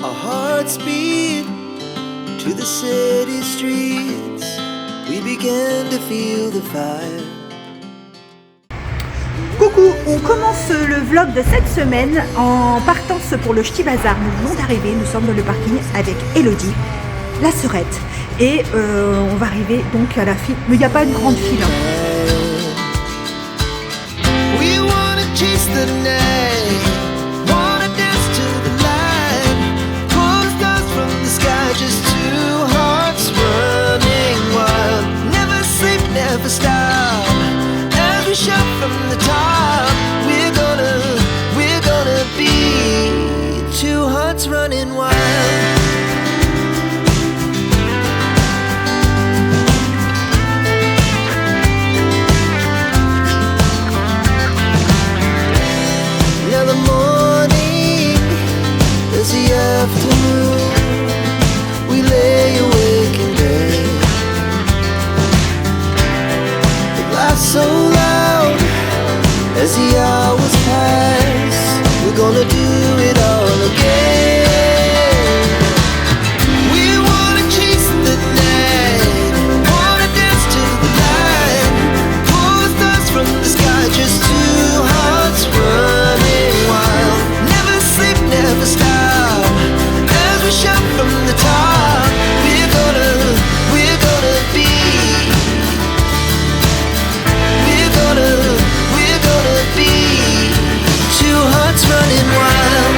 Our hearts beat to the city streets. We began to feel the fire. Coucou, on commence le vlog de cette semaine en partance pour le Ch'ti Bazar. Nous venons d'arriver, nous sommes dans le parking avec Elodie, la sœurette. Et on va arriver donc à la file, mais il n'y a pas une grande file. We wanna chase the night, wanna dance to the light, pull the stars from the sky, just two hearts running wild. Never sleep, never stop, as we shout from the top. We're gonna be two hearts running wild. The afternoon, we lay awake in bed. It laughs so loud as the hours pass. We're gonna do it all again. We wanna chase the night, wanna dance to the light, pull the stars from the sky, just two hearts running wild. Never sleep, never stop. Shout from the top, we're gonna be, we're gonna be two hearts running wild.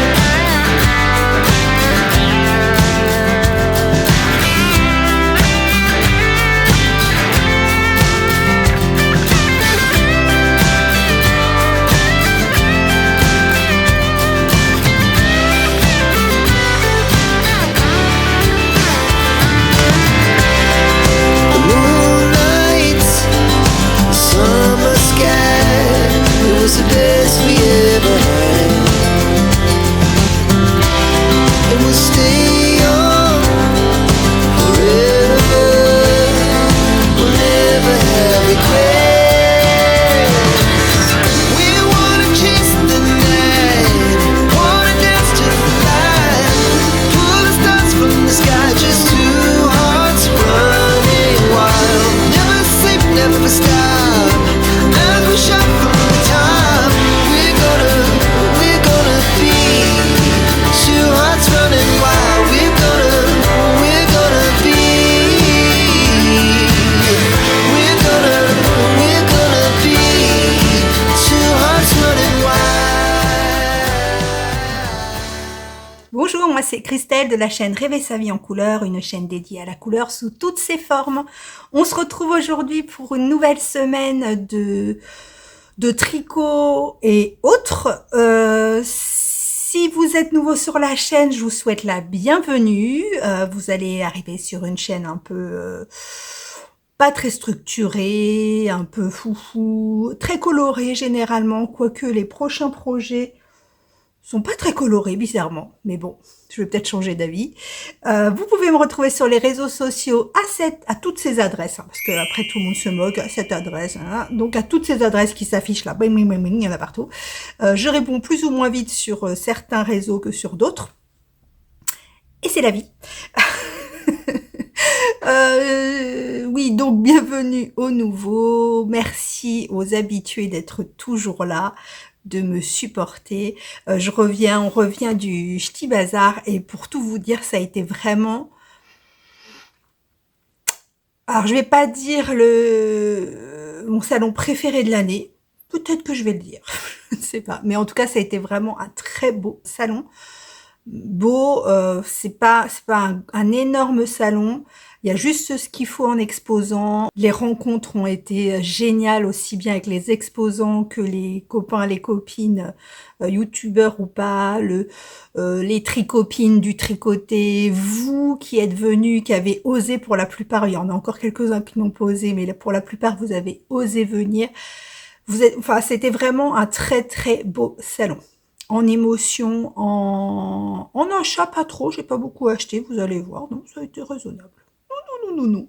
The best we ever had, and we'll stay young forever. We'll never have regrets. We wanna chase the night, wanna dance to the light, pull the stars from the sky, just two hearts running wild. Never sleep, never stop, as we shout from the top. Bonjour, moi c'est Christelle de la chaîne Rêver sa vie en couleur, une chaîne dédiée à la couleur sous toutes ses formes. On se retrouve aujourd'hui pour une nouvelle semaine de tricot et autres. Si vous êtes nouveau sur la chaîne, je vous souhaite la bienvenue. Vous allez arriver sur une chaîne un peu pas très structurée, un peu foufou, très colorée généralement, quoique les prochains projets sont pas très colorés bizarrement, mais bon, je vais peut-être changer d'avis. Vous pouvez me retrouver sur les réseaux sociaux à toutes ces adresses, hein, parce que après tout le monde se moque à cette adresse, hein, donc à toutes ces adresses qui s'affichent là, bing, bing, bing, bing, il y en a partout. Je réponds plus ou moins vite sur certains réseaux que sur d'autres, et c'est la vie. Oui, donc bienvenue aux nouveaux, merci aux habitués d'être toujours là, de me supporter. On revient du Ch'ti Bazar et pour tout vous dire, ça a été vraiment... Alors, je vais pas dire mon salon préféré de l'année. Peut-être que je vais le dire. Je ne sais pas. Mais en tout cas, ça a été vraiment un très beau salon. Beau, c'est pas un énorme salon. Il y a juste ce qu'il faut en exposant. Les rencontres ont été géniales, aussi bien avec les exposants que les copains, les copines, youtubeurs ou pas, les tricopines du tricoté, vous qui êtes venus, qui avez osé pour la plupart, il y en a encore quelques-uns qui n'ont pas osé, mais pour la plupart vous avez osé venir. C'était vraiment un très très beau salon. En émotion, en achat, pas trop, j'ai pas beaucoup acheté, vous allez voir, non, ça a été raisonnable. Non.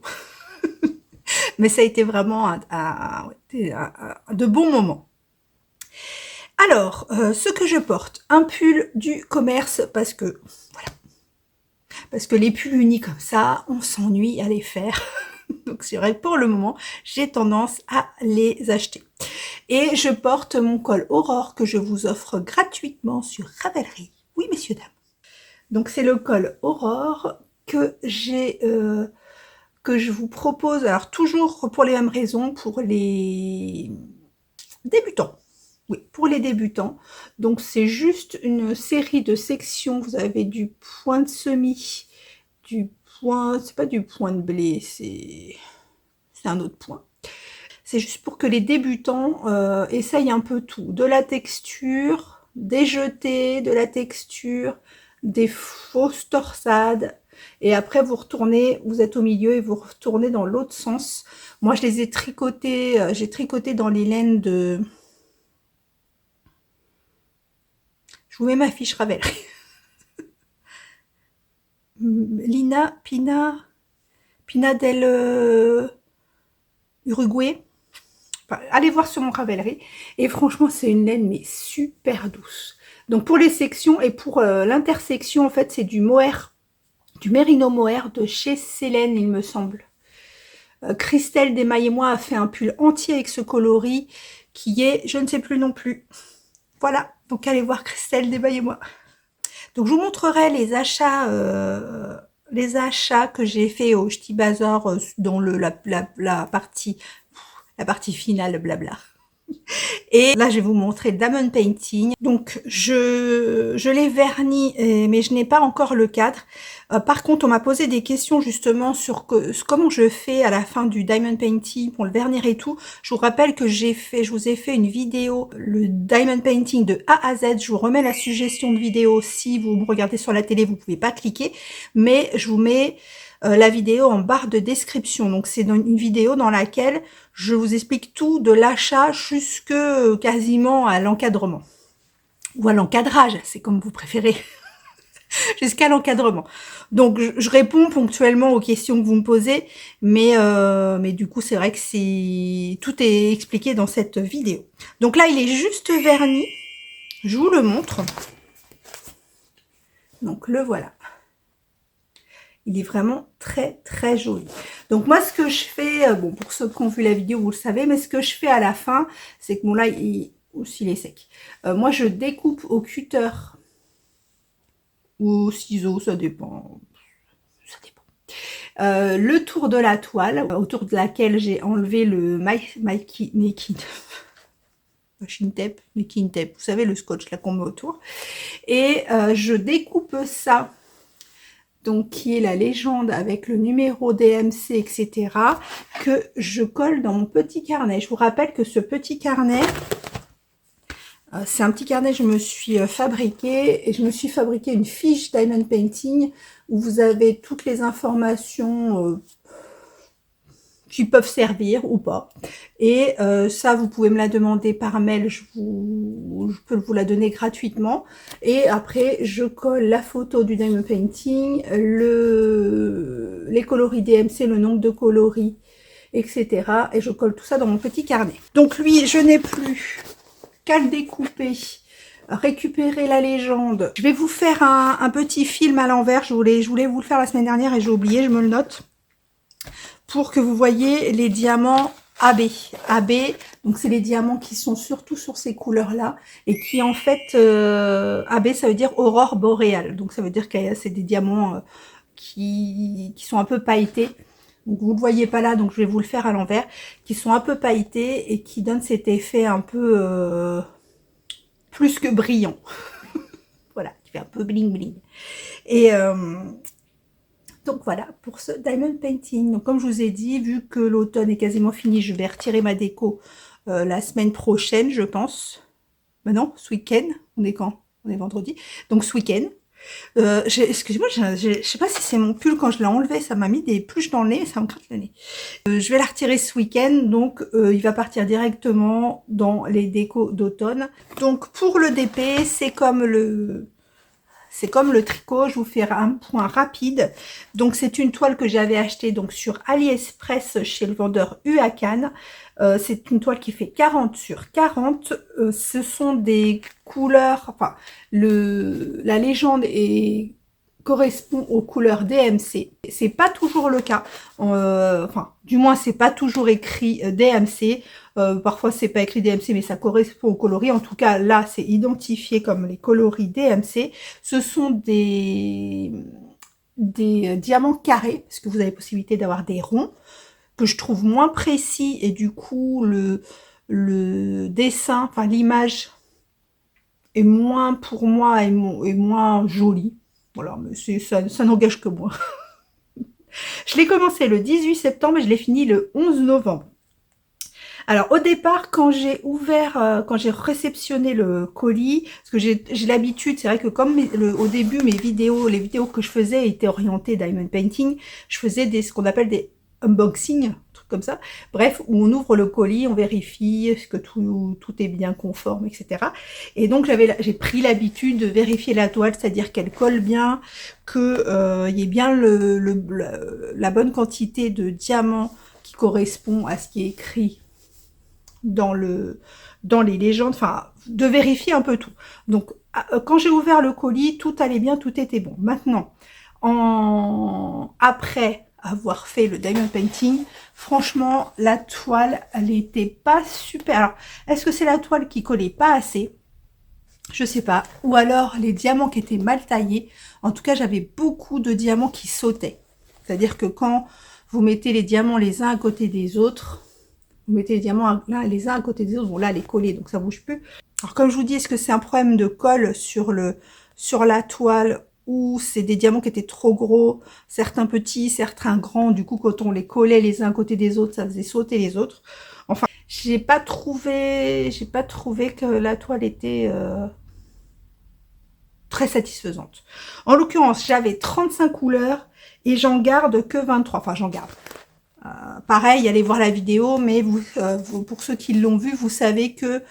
Mais ça a été vraiment de bons moments. Alors, ce que je porte, un pull du commerce, parce que, voilà, Parce que les pulls unis comme ça, on s'ennuie à les faire. Donc c'est vrai que pour le moment, j'ai tendance à les acheter. Et je porte mon col Aurore que je vous offre gratuitement sur Ravelry. Oui, messieurs, dames. Donc c'est le col Aurore que que je vous propose, alors toujours pour les mêmes raisons, pour les débutants. Oui, pour les débutants. Donc c'est juste une série de sections. Vous avez du point de semis, du point, c'est pas du point de blé, c'est un autre point. C'est juste pour que les débutants essayent un peu tout. De la texture, des jetés, de la texture, des fausses torsades. Et après, vous retournez, vous êtes au milieu et vous retournez dans l'autre sens. Moi, je les ai tricotés, j'ai tricoté dans les laines de... Je vous mets ma fiche Ravelry. Pina del Uruguay. Enfin, allez voir sur mon Ravelry. Et franchement, c'est une laine mais super douce. Donc pour les sections et pour l'intersection, en fait, c'est du mohair, du mérino mohair de chez Célène, il me semble. Christelle Desmailles-moi a fait un pull entier avec ce coloris qui est, je ne sais plus non plus. Voilà, donc allez voir Christelle Desmailles-moi. Donc je vous montrerai les achats que j'ai fait au Ch'ti Bazar dans la partie finale, blabla. Et là, je vais vous montrer Diamond Painting. Donc, je l'ai verni, mais je n'ai pas encore le cadre. Par contre, on m'a posé des questions justement sur comment je fais à la fin du Diamond Painting pour le vernir et tout. Je vous rappelle que je vous ai fait une vidéo, le Diamond Painting de A à Z. Je vous remets la suggestion de vidéo. Si vous me regardez sur la télé, vous pouvez pas cliquer. Mais je vous mets la vidéo en barre de description. Donc, c'est une vidéo dans laquelle je vous explique tout de l'achat jusque quasiment à l'encadrement. Ou à l'encadrage, c'est comme vous préférez. Jusqu'à l'encadrement. Donc, je réponds ponctuellement aux questions que vous me posez, mais du coup, c'est vrai que tout est expliqué dans cette vidéo. Donc là, il est juste verni. Je vous le montre. Donc, le voilà. Il est vraiment très très joli. Donc moi ce que je fais, bon pour ceux qui ont vu la vidéo vous le savez, mais ce que je fais à la fin, c'est que bon là il est sec. Moi je découpe au cutter ou au ciseau, ça dépend. Ça dépend. Le tour de la toile, autour de laquelle j'ai enlevé le making tape, vous savez le scotch là qu'on met autour. Et je découpe ça. Donc qui est la légende avec le numéro DMC, etc., que je colle dans mon petit carnet. Je vous rappelle que ce petit carnet, c'est un petit carnet que je me suis fabriqué, et je me suis fabriqué une fiche Diamond Painting où vous avez toutes les informations qui peuvent servir ou pas. Et ça, vous pouvez me la demander par mail, je peux vous la donner gratuitement. Et après, je colle la photo du Diamond Painting, les coloris DMC, le nombre de coloris, etc. Et je colle tout ça dans mon petit carnet. Donc lui, je n'ai plus qu'à le découper, récupérer la légende. Je vais vous faire un petit film à l'envers. Je voulais vous le faire la semaine dernière et j'ai oublié, je me le note. Pour que vous voyez les diamants AB. AB, donc c'est les diamants qui sont surtout sur ces couleurs-là et qui en fait, AB ça veut dire aurore boréale. Donc ça veut dire que c'est des diamants qui sont un peu pailletés. Donc vous ne le voyez pas là, donc je vais vous le faire à l'envers. Qui sont un peu pailletés et qui donnent cet effet un peu plus que brillant. Voilà, qui fait un peu bling bling. Et... donc voilà pour ce Diamond Painting. Donc comme je vous ai dit, vu que l'automne est quasiment fini, je vais retirer ma déco la semaine prochaine, je pense. Ben non, ce week-end. On est quand? On est vendredi. Donc ce week-end. Excusez-moi, je sais pas si c'est mon pull, quand je l'ai enlevé, ça m'a mis des pluches dans le nez, ça me gratte le nez. Je vais la retirer ce week-end, donc il va partir directement dans les décos d'automne. Donc pour le DP, c'est comme le tricot, je vous fais un point rapide. Donc c'est une toile que j'avais achetée donc sur AliExpress chez le vendeur Huacan. C'est une toile qui fait 40 sur 40. Ce sont des couleurs, enfin la légende est correspond aux couleurs DMC. C'est pas toujours le cas. Enfin, du moins, c'est pas toujours écrit DMC. Parfois, c'est pas écrit DMC, mais ça correspond aux coloris. En tout cas, là, c'est identifié comme les coloris DMC. Ce sont des diamants carrés, parce que vous avez possibilité d'avoir des ronds, que je trouve moins précis, et du coup, le dessin, enfin, l'image est moins, pour moi, est moins jolie. Voilà, mais ça n'engage que moi. Je l'ai commencé le 18 septembre et je l'ai fini le 11 novembre. Alors au départ, quand j'ai réceptionné le colis, parce que j'ai l'habitude, c'est vrai que comme au début les vidéos que je faisais étaient orientées diamond painting, je faisais ce qu'on appelle des unboxings, trucs comme ça. Bref, où on ouvre le colis, on vérifie que tout est bien conforme, etc. Et donc j'ai pris l'habitude de vérifier la toile, c'est-à-dire qu'elle colle bien, que y ait bien la bonne quantité de diamants qui correspond à ce qui est écrit dans les légendes, enfin, de vérifier un peu tout. Donc, quand j'ai ouvert le colis, tout allait bien, tout était bon. Maintenant, après avoir fait le diamond painting, franchement, la toile, elle était pas super. Alors, est-ce que c'est la toile qui collait pas assez? Je sais pas. Ou alors, les diamants qui étaient mal taillés. En tout cas, j'avais beaucoup de diamants qui sautaient. C'est-à-dire que quand vous mettez les diamants les uns à côté des autres, vous mettez les diamants les uns à côté des autres, bon là, les coller, donc ça bouge plus. Alors comme je vous dis, est-ce que c'est un problème de colle sur la toile, ou c'est des diamants qui étaient trop gros, certains petits, certains grands, du coup quand on les collait les uns à côté des autres, ça faisait sauter les autres. Enfin, j'ai pas trouvé que la toile était très satisfaisante. En l'occurrence, j'avais 35 couleurs et j'en garde que 23. Enfin, j'en garde. Pareil, allez voir la vidéo, mais pour ceux qui l'ont vu, vous savez que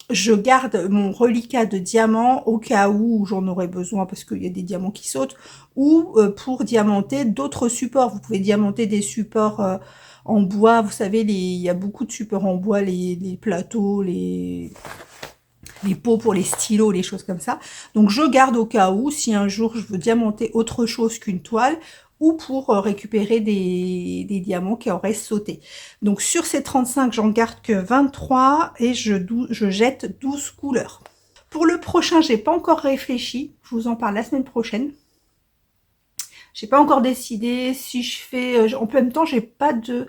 je garde mon reliquat de diamants au cas où j'en aurais besoin, parce qu'il y a des diamants qui sautent, ou pour diamanter d'autres supports. Vous pouvez diamanter des supports en bois, vous savez, il y a beaucoup de supports en bois, les plateaux, les pots pour les stylos, les choses comme ça. Donc je garde au cas où, si un jour je veux diamanter autre chose qu'une toile, ou pour récupérer des diamants qui auraient sauté. Donc sur ces 35, j'en garde que 23 et je jette 12 couleurs. Pour le prochain, j'ai pas encore réfléchi. Je vous en parle la semaine prochaine. J'ai pas encore décidé si je fais... en même temps, j'ai pas de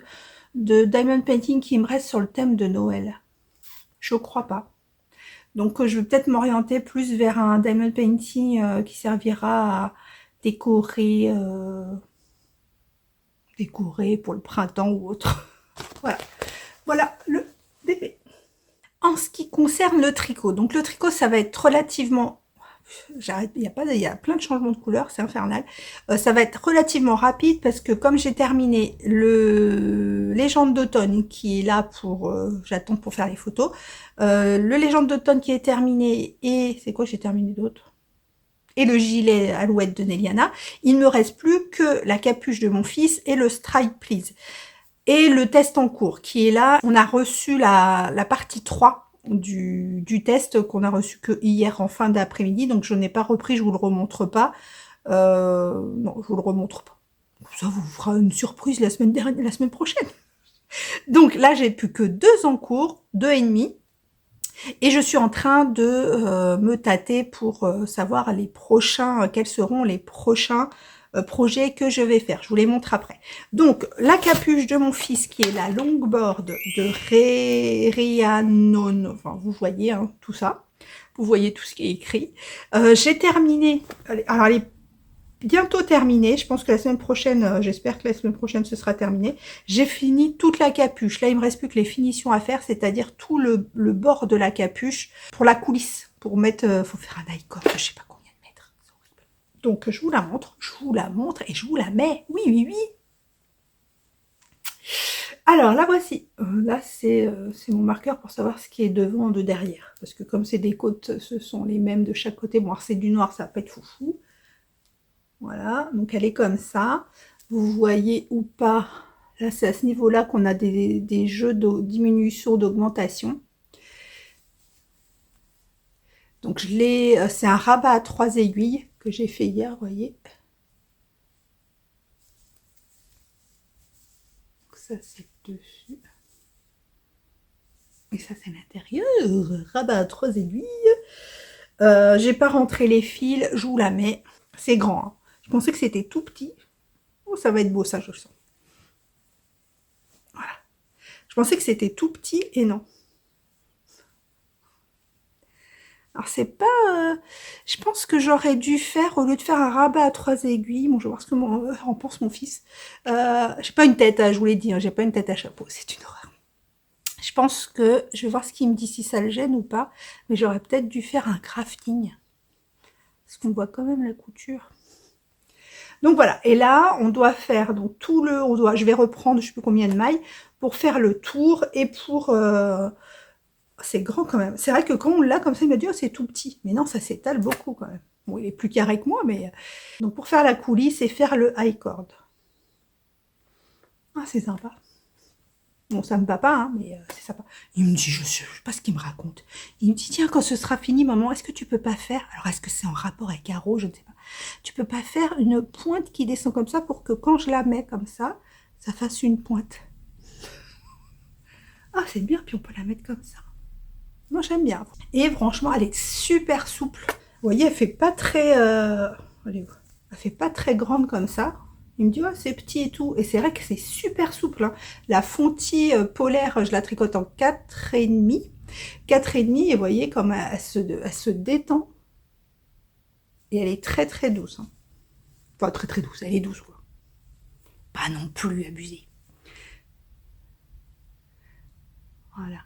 diamond painting qui me reste sur le thème de Noël. Je crois pas. Donc je vais peut-être m'orienter plus vers un diamond painting qui servira à décorer pour le printemps ou autre. Voilà le bébé. En ce qui concerne le tricot, donc le tricot, ça va être relativement... J'arrête, il y a plein de changements de couleurs, c'est infernal. Ça va être relativement rapide parce que comme j'ai terminé le Légende d'automne qui est là pour... j'attends pour faire les photos. Le Légende d'automne qui est terminé et... C'est quoi j'ai terminé d'autre? Et le gilet Alouette de Néliana, il me reste plus que la capuche de mon fils et le Strike Please. Et le test en cours qui est là. On a reçu la partie 3 du test qu'on a reçu que hier en fin d'après-midi. Donc je n'ai pas repris, je vous le remontre pas. Non, je vous le remontre pas. Ça vous fera une surprise la semaine prochaine. Donc là, j'ai plus que 2 en cours, 2 et demi. Et je suis en train de me tâter pour savoir quels seront les prochains projets que je vais faire. Je vous les montre après. Donc, la capuche de mon fils qui est la longboard de Rhiannon. Enfin, vous voyez hein, tout ça. Vous voyez tout ce qui est écrit. J'ai terminé. Alors, elle est bientôt terminée. Je pense que la semaine prochaine, j'espère que la semaine prochaine, ce sera terminé. J'ai fini toute la capuche. Là, il me reste plus que les finitions à faire, c'est-à-dire tout le bord de la capuche pour la coulisse. Pour mettre, faut faire un die-cut, je sais pas combien de mètres. Donc, je vous la montre et je vous la mets. Oui, oui, oui. Alors, la voici. Là, c'est mon marqueur pour savoir ce qui est devant, de derrière. Parce que comme c'est des côtes, ce sont les mêmes de chaque côté. Bon, c'est du noir, ça va pas être foufou. Voilà, donc elle est comme ça. Vous voyez ou pas, là c'est à ce niveau-là qu'on a des jeux de diminution, d'augmentation. Donc c'est un rabat à 3 aiguilles que j'ai fait hier, vous voyez. Donc ça c'est dessus. Et ça c'est l'intérieur. Rabat à 3 aiguilles. J'ai pas rentré les fils, je vous la mets. C'est grand. Hein. Je pensais que c'était tout petit. Oh, ça va être beau ça, je le sens. Voilà. Je pensais que c'était tout petit et non. Alors c'est pas... je pense que j'aurais dû faire, au lieu de faire un rabat à 3 aiguilles, bon je vais voir ce que en pense mon fils. J'ai pas une tête, je vous l'ai dit, hein, j'ai pas une tête à chapeau, c'est une horreur. Je pense que, je vais voir ce qu'il me dit, si ça le gêne ou pas, mais j'aurais peut-être dû faire un crafting. Parce qu'on voit quand même la couture. Donc voilà, et là on doit faire donc tout le... je vais reprendre je sais plus combien de mailles pour faire le tour et pour... c'est grand quand même. C'est vrai que quand on l'a comme ça, il m'a dit, oh, c'est tout petit. Mais non, ça s'étale beaucoup quand même. Bon, il est plus carré que moi, mais... Donc pour faire la coulisse et faire le high cord. Ah, c'est sympa. Bon, ça me va pas, hein, mais c'est sympa. Il me dit, je sais pas ce qu'il me raconte. Il me dit, tiens, quand ce sera fini, maman, est-ce que tu peux pas faire... Alors, est-ce que c'est en rapport avec Caro? Je ne sais pas. Tu peux pas faire une pointe qui descend comme ça pour que quand je la mets comme ça fasse une pointe. Ah, c'est bien, puis on peut la mettre comme ça. Moi, j'aime bien. Et franchement, elle est super souple. Vous voyez, elle fait pas très... elle fait pas très grande comme ça. Il me dit, oh, c'est petit et tout. Et c'est vrai que c'est super souple. Hein. La Fonty polaire, je la tricote en 4,5. 4,5, et vous voyez comme elle se détend. Et elle est très très douce. Hein. Enfin, très très douce. Elle est douce, quoi. Pas non plus abusée. Voilà.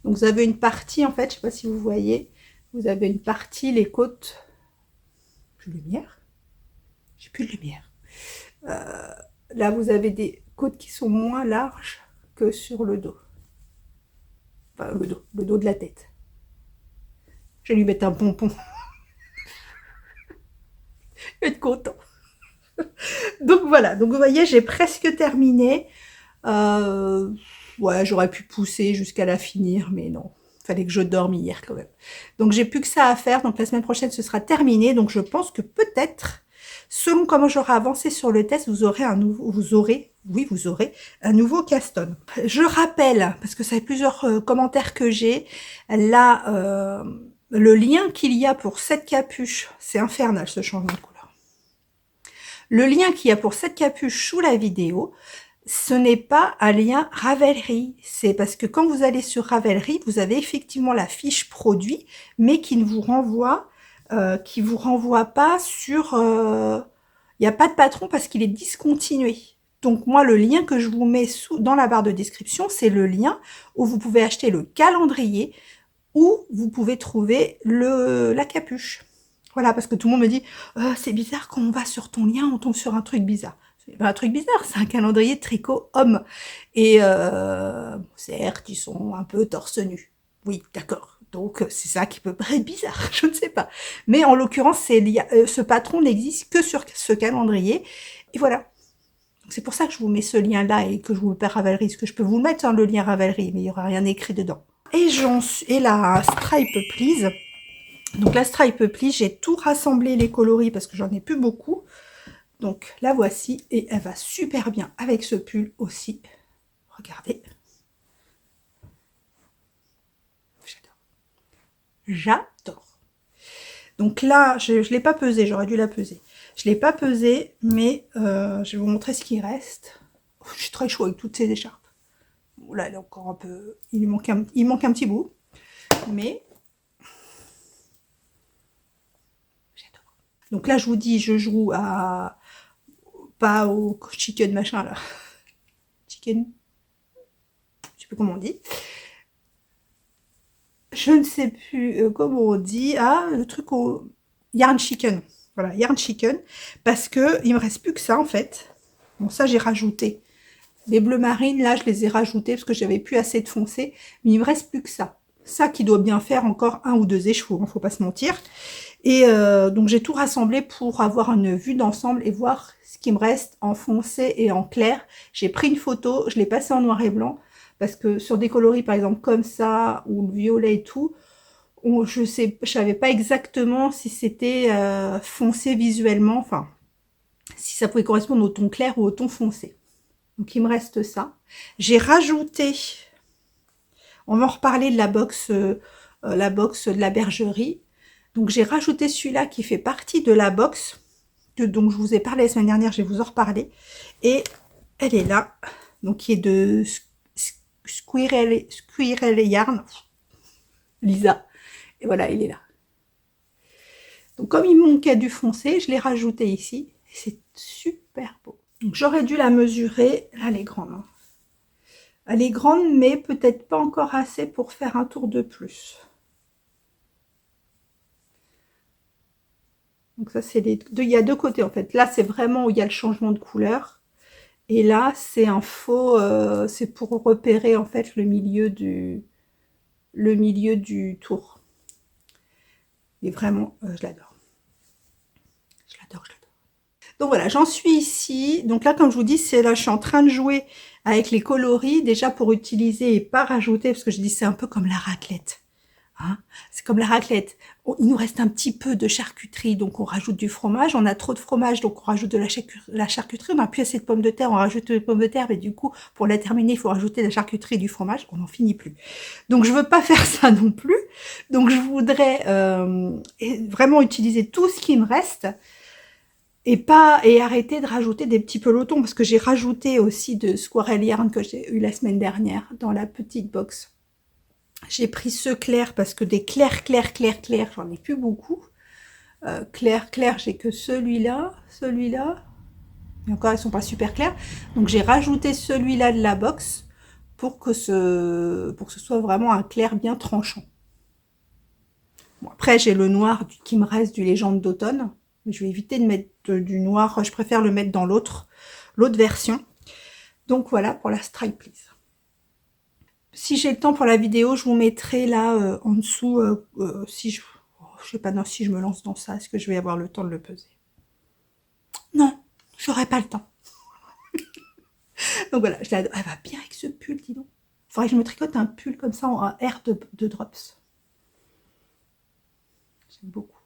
Donc vous avez une partie, en fait, je sais pas si vous voyez, vous avez une partie, les côtes, plus de lumière, j'ai plus de lumière. Là vous avez des côtes qui sont moins larges que sur le dos. Enfin le dos de la tête. Je vais lui mettre un pompon. Il va être content. Donc voilà, donc vous voyez, j'ai presque terminé. Ouais, j'aurais pu pousser jusqu'à la finir, mais non. Fallait que je dorme hier quand même. Donc j'ai plus que ça à faire. Donc la semaine prochaine, ce sera terminé. Donc je pense que peut-être, selon comment j'aurai avancé sur le test, vous aurez un nouveau Caston. Je rappelle, parce que ça fait plusieurs commentaires que j'ai, là, le lien qu'il y a pour cette capuche, c'est infernal ce changement de couleur. Le lien qu'il y a pour cette capuche sous la vidéo, ce n'est pas un lien Ravelry, c'est parce que quand vous allez sur Ravelry, vous avez effectivement la fiche produit, mais qui ne vous renvoie, pas sur... il n'y a pas de patron parce qu'il est discontinué. Donc moi, le lien que je vous mets dans la barre de description, c'est le lien où vous pouvez acheter le calendrier, où vous pouvez trouver la capuche. Voilà, parce que tout le monde me dit c'est bizarre, quand on va sur ton lien, on tombe sur un truc bizarre. C'est pas un truc bizarre, c'est un calendrier de tricot homme. Et certes, ils sont un peu torse nu. Oui, d'accord. Donc c'est ça qui peut paraître bizarre, je ne sais pas. Mais en l'occurrence, ce patron n'existe que sur ce calendrier. Et voilà. C'est pour ça que je vous mets ce lien-là et que je vous le mets Ravelry. Parce que je peux vous le mettre, hein, le lien Ravelry, mais il n'y aura rien écrit dedans. Et la stripe please. Donc la stripe please, j'ai tout rassemblé les coloris parce que j'en ai plus beaucoup. Donc la voici et elle va super bien avec ce pull aussi. Regardez. J'adore. Donc là, je ne l'ai pas pesé, j'aurais dû la peser. Je ne l'ai pas pesé, mais je vais vous montrer ce qui reste. Oh, je suis très chaud avec toutes ces écharpes. Bon, là, elle est encore un peu... Il manque un petit bout. Mais... j'adore. Donc là, je vous dis, je joue à... pas au chicken machin, là. Chicken. Je sais plus comment on dit. Je ne sais plus comment on dit. Ah, le truc au yarn chicken. Voilà, yarn chicken. Parce que il me reste plus que ça, en fait. Bon, ça, j'ai rajouté. Les bleus marines, là, je les ai rajoutés parce que j'avais plus assez de foncé. Mais il me reste plus que ça. Ça qui doit bien faire encore 1 ou 2 écheveaux, hein, faut pas se mentir. Et donc, j'ai tout rassemblé pour avoir une vue d'ensemble et voir ce qui me reste en foncé et en clair. J'ai pris une photo, je l'ai passée en noir et blanc. Parce que sur des coloris, par exemple, comme ça, ou le violet et tout, je savais pas exactement si c'était foncé visuellement, enfin, si ça pouvait correspondre au ton clair ou au ton foncé. Donc, il me reste ça. J'ai rajouté, on va en reparler de la box de la bergerie. Donc, j'ai rajouté celui-là qui fait partie de la box, dont je vous ai parlé la semaine dernière, je vais vous en reparler. Et elle est là, donc qui est de Squirrel Yarn, Lisa. Et voilà, il est là. Donc, comme il me manquait du foncé, je l'ai rajouté ici. C'est super beau. Donc, j'aurais dû la mesurer. Là, elle est grande. Hein. Elle est grande, mais peut-être pas encore assez pour faire un tour de plus. Donc ça, c'est les deux. Il y a deux côtés en fait. Là, c'est vraiment où il y a le changement de couleur. Et là, c'est un faux. C'est pour repérer en fait le milieu du tour. Et vraiment, je l'adore. Je l'adore, je l'adore. Donc voilà, j'en suis ici. Donc là, comme je vous dis, c'est là, je suis en train de jouer avec les coloris déjà pour utiliser et pas rajouter, parce que je dis c'est un peu comme la raclette. Hein, c'est comme la raclette. Il nous reste un petit peu de charcuterie, donc on rajoute du fromage. On a trop de fromage, donc on rajoute de la charcuterie. On n'a plus assez de pommes de terre, on rajoute des pommes de terre. Mais du coup, pour la terminer, il faut rajouter de la charcuterie et du fromage. On n'en finit plus. Donc, je veux pas faire ça non plus. Donc, je voudrais vraiment utiliser tout ce qui me reste et arrêter de rajouter des petits pelotons, parce que j'ai rajouté aussi de Squirrel Yarn que j'ai eu la semaine dernière dans la petite box. J'ai pris ceux clairs parce que des clairs, j'en ai plus beaucoup. Clair, j'ai que celui-là. Et encore, ils sont pas super clairs. Donc, j'ai rajouté celui-là de la box pour que ce soit vraiment un clair bien tranchant. Bon, après, j'ai le noir qui me reste du Légende d'automne. Mais je vais éviter de mettre du noir. Je préfère le mettre dans l'autre version. Donc, voilà pour la Stripe Please. Si j'ai le temps pour la vidéo, je vous mettrai là en dessous, si je sais pas si je me lance dans ça, est-ce que je vais avoir le temps de le peser? Non, j'aurai pas le temps. Donc voilà, je l'adore. Elle va bien avec ce pull, dis donc. Faudrait que je me tricote un pull comme ça en air de drops. J'aime beaucoup.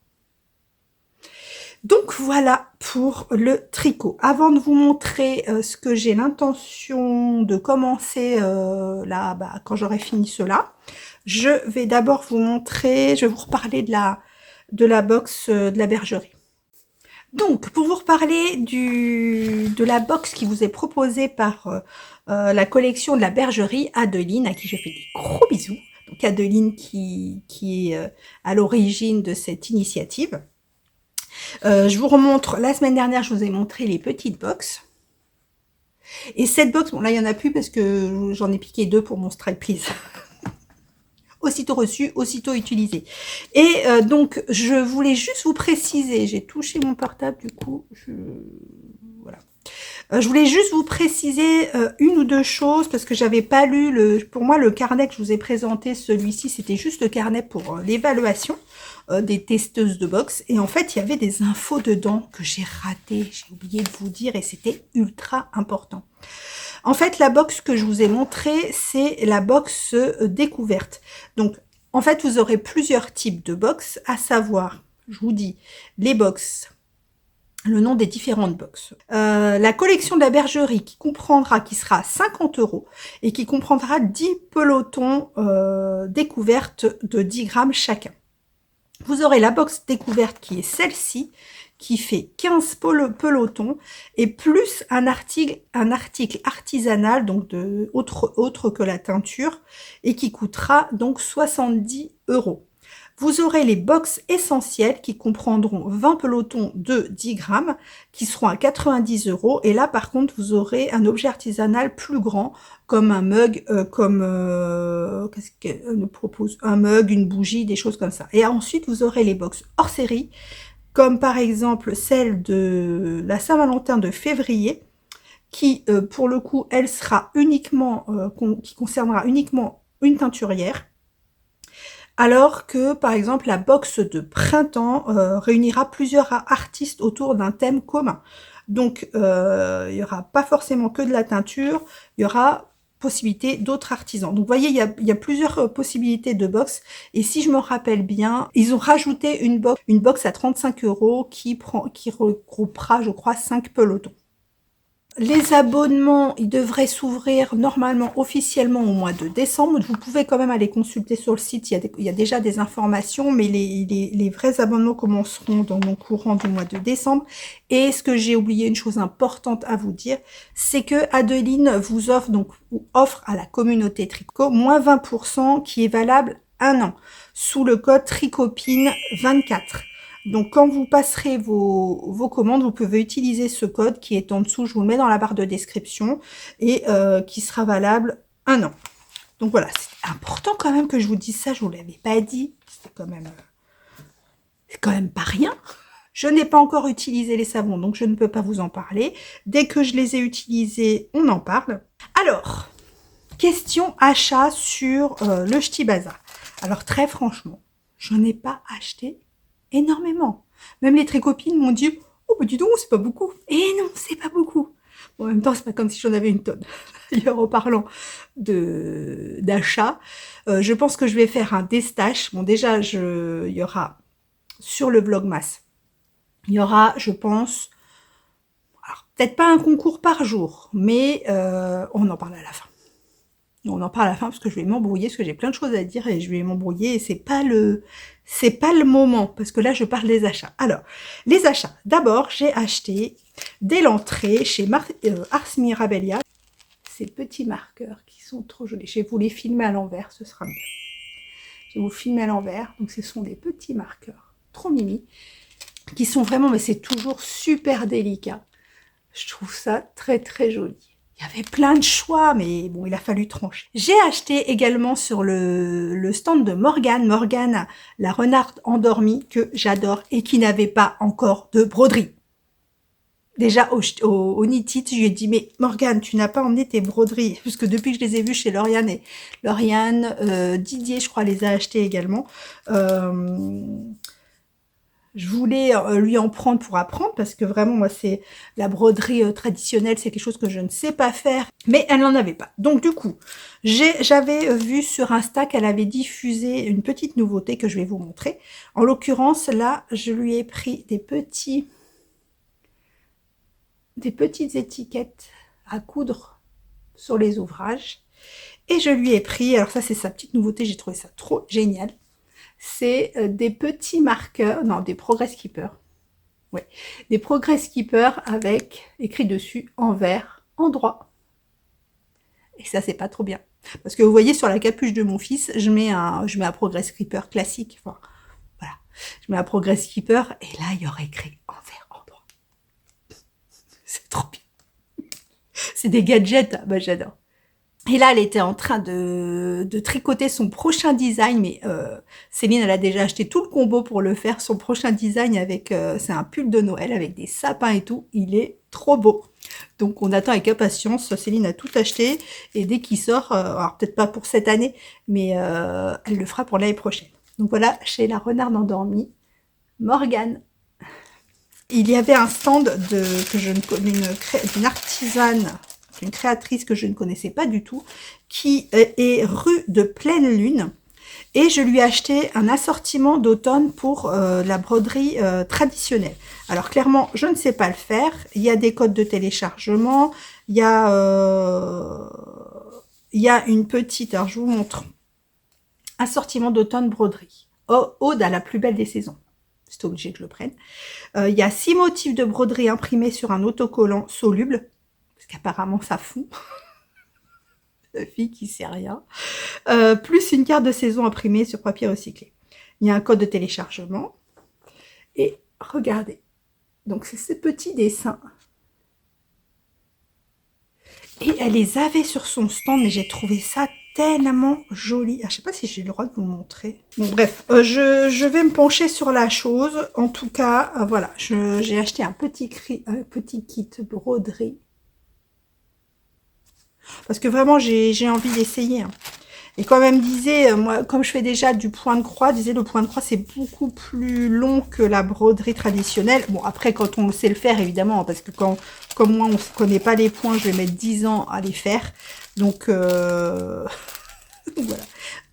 Donc voilà pour le tricot. Avant de vous montrer ce que j'ai l'intention de commencer là, quand j'aurai fini cela, je vais d'abord vous montrer, je vais vous reparler de la box de la bergerie. Donc, pour vous reparler de la box qui vous est proposée par la collection de la bergerie Adeline, à qui je fais des gros bisous. Donc Adeline qui est à l'origine de cette initiative. Je vous remontre, la semaine dernière, je vous ai montré les petites box. Et cette box, bon là, il n'y en a plus parce que j'en ai piqué 2 pour mon Stripe Please. Aussitôt reçu, aussitôt utilisé. Et donc, je voulais juste vous préciser, j'ai touché mon portable, du coup, voilà. Je voulais juste vous préciser une ou deux choses, parce que j'avais pas lu, pour moi, le carnet que je vous ai présenté, celui-ci, c'était juste le carnet pour l'évaluation des testeuses de box. Et en fait, il y avait des infos dedans que j'ai ratées, j'ai oublié de vous dire, et c'était ultra important. En fait, la box que je vous ai montrée, c'est la box découverte. Donc, en fait, vous aurez plusieurs types de box, à savoir, je vous dis, les box, le nom des différentes box. La collection de la bergerie qui sera 50 € et qui comprendra 10 pelotons découvertes de 10 grammes chacun. Vous aurez la box découverte qui est celle-ci, qui fait 15 pelotons et plus un article artisanal, donc autre que la teinture, et qui coûtera donc 70 €. Vous aurez les box essentielles qui comprendront 20 pelotons de 10 grammes qui seront à 90 €. Et là, par contre, vous aurez un objet artisanal plus grand comme un mug, qu'est-ce qu'elle nous propose? Un mug, une bougie, des choses comme ça. Et ensuite, vous aurez les box hors série, comme par exemple celle de la Saint-Valentin de février, qui pour le coup, elle sera uniquement, qui concernera uniquement une teinturière. Alors que, par exemple, la box de printemps réunira plusieurs artistes autour d'un thème commun. Donc, il n'y aura pas forcément que de la teinture, il y aura possibilités d'autres artisans. Donc vous voyez, il y a plusieurs possibilités de box. Et si je me rappelle bien, ils ont rajouté une box à 35 € qui regroupera, je crois, 5 pelotons. Les abonnements, ils devraient s'ouvrir normalement officiellement au mois de décembre. Vous pouvez quand même aller consulter sur le site, il y a déjà des informations, mais les vrais abonnements commenceront dans le courant du mois de décembre. Et ce que j'ai oublié, une chose importante à vous dire, c'est que Adeline vous offre à la communauté Tricot moins 20% qui est valable 1 an sous le code TRICOPINE24. Donc, quand vous passerez vos commandes, vous pouvez utiliser ce code qui est en dessous. Je vous le mets dans la barre de description et qui sera valable 1 an. Donc, voilà, c'est important quand même que je vous dise ça. Je ne vous l'avais pas dit. C'est quand même pas rien. Je n'ai pas encore utilisé les savons, donc je ne peux pas vous en parler. Dès que je les ai utilisés, on en parle. Alors, question achat sur le Ch'ti Bazar. Alors, très franchement, je n'ai pas acheté énormément. Même les tricopines m'ont dit « Oh, bah dis donc, c'est pas beaucoup. » Et non, c'est pas beaucoup. Bon, en même temps, c'est pas comme si j'en avais une tonne. D'ailleurs, en parlant d'achat, je pense que je vais faire un déstache. Bon, déjà, il y aura sur le Vlogmas, il y aura, je pense, peut-être pas un concours par jour, mais on en parle à la fin. On en parle à la fin parce que je vais m'embrouiller, parce que j'ai plein de choses à dire et je vais m'embrouiller et c'est pas le moment parce que là je parle des achats. Alors, les achats. D'abord, j'ai acheté dès l'entrée chez Ars Mirabilia ces petits marqueurs qui sont trop jolis. Je vais vous les filmer à l'envers, ce sera mieux. Je vais vous filmer à l'envers. Donc, ce sont des petits marqueurs trop mimi qui sont vraiment, mais c'est toujours super délicat. Je trouve ça très très joli. Il y avait plein de choix, mais bon, il a fallu trancher. J'ai acheté également sur le stand de Morgane, la renarde endormie, que j'adore et qui n'avait pas encore de broderie. Déjà, au Knit It, je lui ai dit, mais Morgane, tu n'as pas emmené tes broderies, puisque depuis que je les ai vues chez Lauriane, Didier, je crois, les a achetées également. Je voulais lui en prendre pour apprendre parce que vraiment, moi, c'est la broderie traditionnelle, c'est quelque chose que je ne sais pas faire. Mais elle n'en avait pas. Donc, du coup, j'avais vu sur Insta qu'elle avait diffusé une petite nouveauté que je vais vous montrer. En l'occurrence, là, je lui ai pris des petites étiquettes à coudre sur les ouvrages. Et je lui ai pris, alors ça, c'est sa petite nouveauté, j'ai trouvé ça trop génial. C'est des petits marqueurs, non, des Progress Keeper. Ouais, des Progress Keeper avec écrit dessus en vert, endroit. Et ça, c'est pas trop bien. Parce que vous voyez, sur la capuche de mon fils, je mets un Progress Keeper classique. Enfin, voilà. Je mets un Progress Keeper et là, il y aurait écrit en vert, endroit. C'est trop bien. C'est des gadgets, bah, j'adore. Et là, elle était en train de tricoter son prochain design, mais Céline, elle a déjà acheté tout le combo pour le faire. Son prochain design avec, c'est un pull de Noël avec des sapins et tout. Il est trop beau. Donc, on attend avec impatience. Céline a tout acheté et dès qu'il sort, alors peut-être pas pour cette année, mais elle le fera pour l'année prochaine. Donc voilà, chez la renarde endormie, Morgane. Il y avait un stand d'une artisane, une créatrice que je ne connaissais pas du tout, qui est rue de Pleine Lune. Et je lui ai acheté un assortiment d'automne pour la broderie traditionnelle. Alors clairement, je ne sais pas le faire. Il y a des codes de téléchargement. Il y a une petite, alors je vous montre, assortiment d'automne broderie. Ode à la plus belle des saisons. C'est obligé que je le prenne. Il y a 6 motifs de broderie imprimés sur un autocollant soluble. Parce qu'apparemment, ça fond. La fille qui sait rien. Plus une carte de saison imprimée sur papier recyclé. Il y a un code de téléchargement. Et regardez. Donc, c'est ces petits dessins. Et elle les avait sur son stand, mais j'ai trouvé ça tellement joli. Ah, je sais pas si j'ai le droit de vous le montrer. Bon, bref, je vais me pencher sur la chose. En tout cas, voilà, j'ai acheté un petit kit broderie. Parce que vraiment, j'ai envie d'essayer. Hein. Et quand même disait, moi, comme je fais déjà du point de croix, disait le point de croix, c'est beaucoup plus long que la broderie traditionnelle. Bon, après, quand on sait le faire, évidemment, parce que comme moi, on ne connaît pas les points, je vais mettre 10 ans à les faire. Donc, voilà.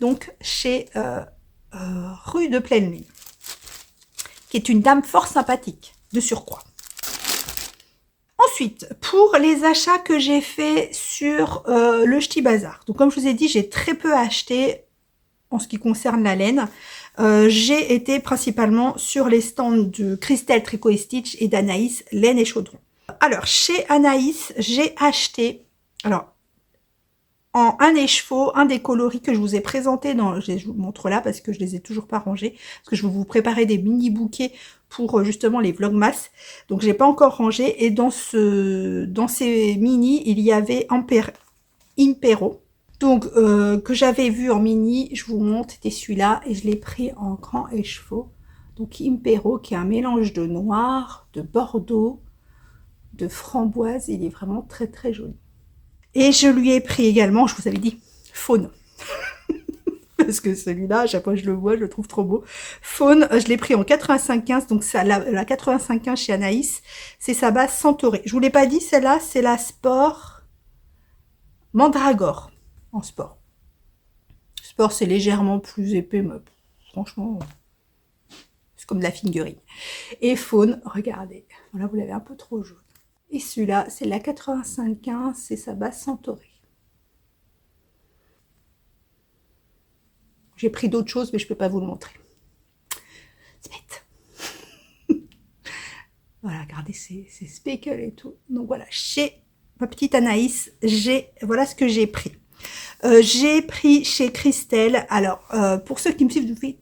Donc, chez Rue de Pleine Lune, qui est une dame fort sympathique, de surcroît. Ensuite, pour les achats que j'ai faits sur le Ch'ti Bazar. Donc, comme je vous ai dit, j'ai très peu acheté en ce qui concerne la laine. J'ai été principalement sur les stands de Christelle Tricot et Stitch et d'Anaïs Laine et Chaudron. Alors, chez Anaïs, j'ai acheté, alors, en un écheveau, un des coloris que je vous ai présenté, je vous montre là parce que je les ai toujours pas rangés, parce que je vais vous préparer des mini bouquets pour justement les vlogmas, donc j'ai pas encore rangé, et dans ces mini, il y avait Impero, donc que j'avais vu en mini, je vous montre, c'était celui-là, et je l'ai pris en grand écheveau, donc Impero, qui est un mélange de noir, de bordeaux, de framboise, il est vraiment très très joli. Et je lui ai pris également, je vous avais dit, Faune. Parce que celui-là, à chaque fois que je le vois, je le trouve trop beau. Faune, je l'ai pris en 85-15, donc ça, la 85-15 chez Anaïs, c'est sa base Centauré. Je vous l'ai pas dit, celle-là, c'est la Sport Mandragore, en sport. Sport, c'est légèrement plus épais, mais franchement, c'est comme de la fingering. Et Faune, regardez, là, vous l'avez un peu trop jaune. Et celui-là, c'est la 85-15, c'est sa base Centauré. J'ai pris d'autres choses, mais je ne peux pas vous le montrer. C'est bête. Voilà, regardez, c'est speckle et tout. Donc voilà, chez ma petite Anaïs, voilà ce que j'ai pris. J'ai pris chez Christelle, alors pour ceux qui me suivent depuis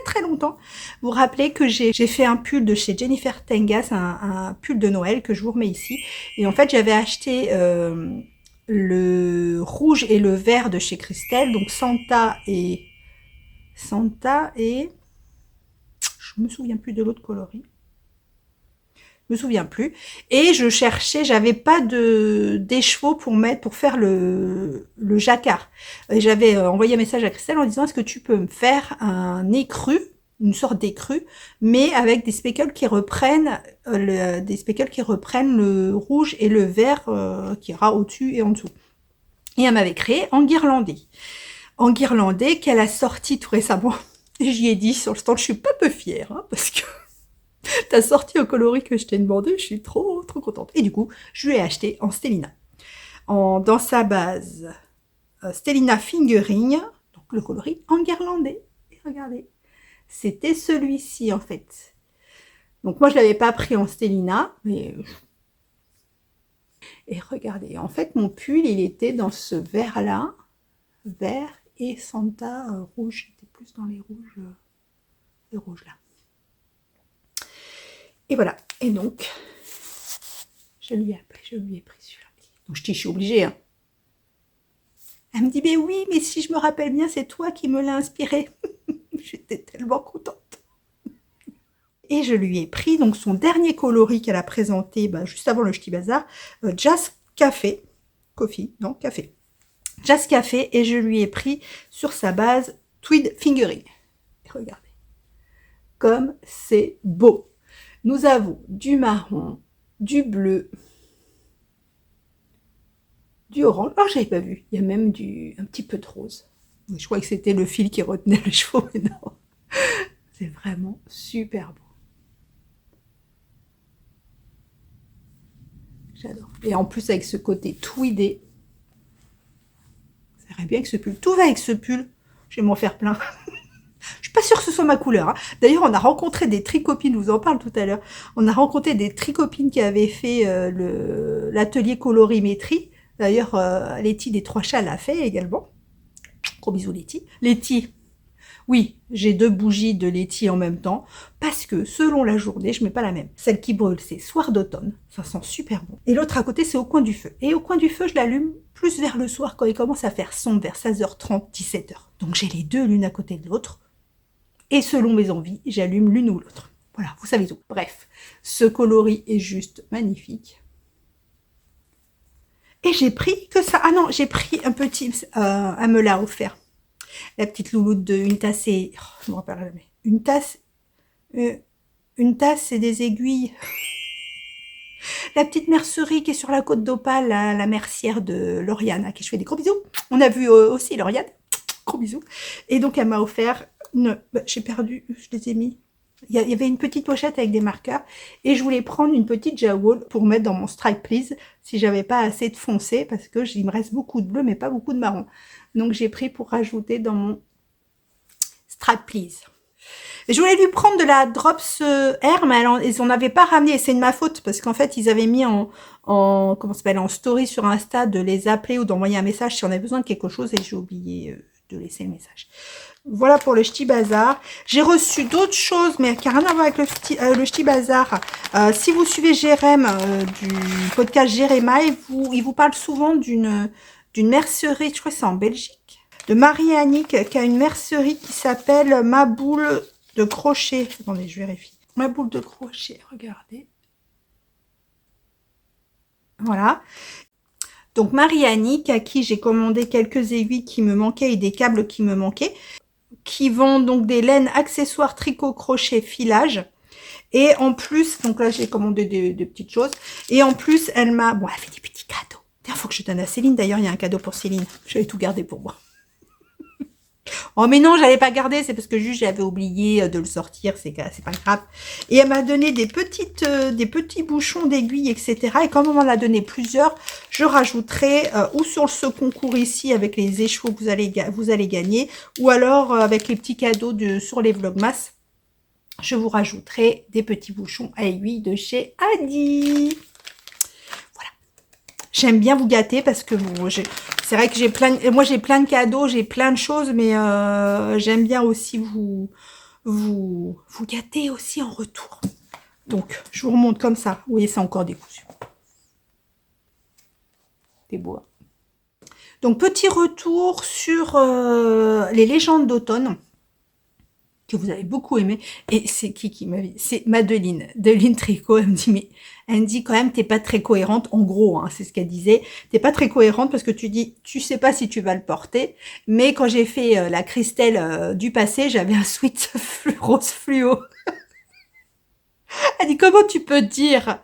très longtemps, vous vous rappelez que j'ai fait un pull de chez Jennifer Tengas, un pull de Noël que je vous remets ici. Et en fait, j'avais acheté le rouge et le vert de chez Christelle, donc Santa et je me souviens plus de l'autre coloris. Je me souviens plus. Et je cherchais, j'avais pas d'écheveau pour faire le jacquard. Et j'avais envoyé un message à Christelle en disant, est-ce que tu peux me faire un écru, une sorte d'écru, mais avec des speckles qui reprennent le rouge et le vert qui ira au-dessus et en dessous. Et elle m'avait créé en guirlandais qu'elle a sorti tout récemment. Et j'y ai dit sur le stand, je suis pas peu fière, hein, parce que t'as sorti au coloris que je t'ai demandé, je suis trop contente. Et du coup, je lui ai acheté en Stellina. Dans sa base Stellina Fingering, donc le coloris en guirlandais. Et regardez, c'était celui-ci en fait. Donc moi, je l'avais pas pris en Stellina, mais... Et regardez, en fait, mon pull, il était dans ce vert-là, vert et Santa rouge. J'étais plus dans les rouges là. Et voilà. Et donc, je lui ai pris celui-là. Donc je suis obligée. Hein. Elle me dit, mais oui, mais si je me rappelle bien, c'est toi qui me l'as inspiré. J'étais tellement contente. Et je lui ai pris donc son dernier coloris qu'elle a présenté juste avant le Ch'ti Bazar, Jazz Café. Coffee, non, café. Jazz Café, et je lui ai pris sur sa base Tweed Fingering. Et regardez, comme c'est beau. Nous avons du marron, du bleu, du orange. Oh, j'avais pas vu. Il y a même un petit peu de rose. Je crois que c'était le fil qui retenait les chevaux, mais non. C'est vraiment super beau. J'adore. Et en plus, avec ce côté tweedé, ça irait bien avec ce pull. Tout va avec ce pull. Je vais m'en faire plein. Je suis pas sûre que ce soit ma couleur. Hein. D'ailleurs, on a rencontré des tricopines, je vous en parle tout à l'heure. On a rencontré des tricopines qui avaient fait l'atelier colorimétrie. D'ailleurs, Letty des Trois Chats l'a fait également. Gros bisous Letty. Letty, oui, j'ai 2 bougies de Letty en même temps, parce que selon la journée, je mets pas la même. Celle qui brûle, c'est Soir d'automne, ça sent super bon. Et l'autre à côté, c'est Au coin du feu. Et Au coin du feu, je l'allume plus vers le soir, quand il commence à faire sombre, vers 16h30, 17h. Donc j'ai les deux l'une à côté de l'autre. Et selon mes envies, j'allume l'une ou l'autre. Voilà, vous savez tout. Bref, ce coloris est juste magnifique. Et j'ai pris que ça. Ah non, j'ai pris un petit... elle me l'a offert. La petite louloute de une tasse et... Oh, je me rappelle jamais. Une tasse et des aiguilles. la petite mercerie qui est sur la côte d'Opale, la mercière de Lauriane, à qui je fais des gros bisous. On a vu aussi Lauriane, gros bisous. Et donc elle m'a offert, j'ai perdu, je les ai mis. Il y avait une petite pochette avec des marqueurs et je voulais prendre une petite jowl pour mettre dans mon Stripe Please si j'avais pas assez de foncé parce que il me reste beaucoup de bleu mais pas beaucoup de marron. Donc j'ai pris pour rajouter dans mon Stripe Please. Et je voulais lui prendre de la Drops Air, mais ils n'en avaient pas ramené. Et c'est de ma faute parce qu'en fait ils avaient mis comment ça s'appelle, en story sur Insta de les appeler ou d'envoyer un message si on avait besoin de quelque chose et j'ai oublié de laisser le message. Voilà pour le Ch'ti Bazar. J'ai reçu d'autres choses, mais qui n'ont rien à voir avec le Ch'ti Bazar. Si vous suivez Jérém du podcast Jéréma, il vous parle souvent d'une mercerie, je crois que c'est en Belgique, de Marie-Annick, qui a une mercerie qui s'appelle Ma Boule de Crochet. Attendez, je vérifie. Ma Boule de Crochet, regardez. Voilà. Donc Marie-Annick, à qui j'ai commandé quelques aiguilles qui me manquaient et des câbles qui me manquaient, qui vend donc des laines accessoires tricot crochet filage et en plus, donc là j'ai commandé des petites choses et en plus elle fait des petits cadeaux. Il faut que je donne à Céline, d'ailleurs il y a un cadeau pour Céline, j'avais tout gardé pour moi. Oh mais non, j'allais pas garder, c'est parce que juste j'avais oublié de le sortir, c'est pas grave. Et elle m'a donné des petits bouchons d'aiguilles, etc. Et comme on m'en a donné plusieurs, je rajouterai ou sur ce concours ici avec les écheveaux que vous allez gagner, ou alors avec les petits cadeaux sur les Vlogmas, je vous rajouterai des petits bouchons à aiguilles de chez Adi. Voilà. J'aime bien vous gâter parce que bon, c'est vrai que j'ai plein de cadeaux, j'ai plein de choses, mais j'aime bien aussi vous gâter aussi en retour. Donc, je vous remonte comme ça. Vous voyez, c'est encore décousu. C'est beau. Hein. Donc, petit retour sur les légendes d'automne que vous avez beaucoup aimé. Et c'est qui m'a dit? C'est Madeline. Deline Tricot, elle me dit quand même, t'es pas très cohérente. En gros, hein, c'est ce qu'elle disait. T'es pas très cohérente parce que tu sais pas si tu vas le porter. Mais quand j'ai fait la Christelle du passé, j'avais un sweat rose fluo. Elle dit, comment tu peux dire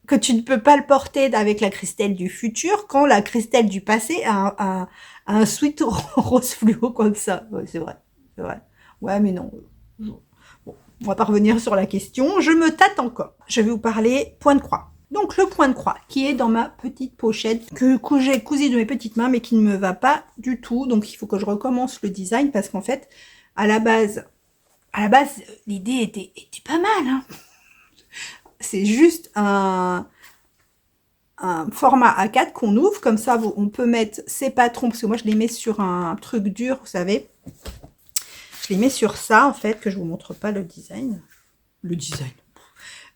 que tu ne peux pas le porter avec la Christelle du futur quand la Christelle du passé a un sweat rose fluo comme ça? Ouais, c'est vrai. C'est vrai. Ouais, mais non. Bon, on va pas revenir sur la question. Je me tâte encore. Je vais vous parler point de croix. Donc, le point de croix qui est dans ma petite pochette que j'ai cousu de mes petites mains mais qui ne me va pas du tout. Donc, il faut que je recommence le design parce qu'en fait, à la base, l'idée était pas mal. Hein. C'est juste un format A4 qu'on ouvre. Comme ça, on peut mettre ses patrons. Parce que moi, je les mets sur un truc dur, vous savez. Je les mets sur ça, en fait, que je vous montre pas le design. Le design.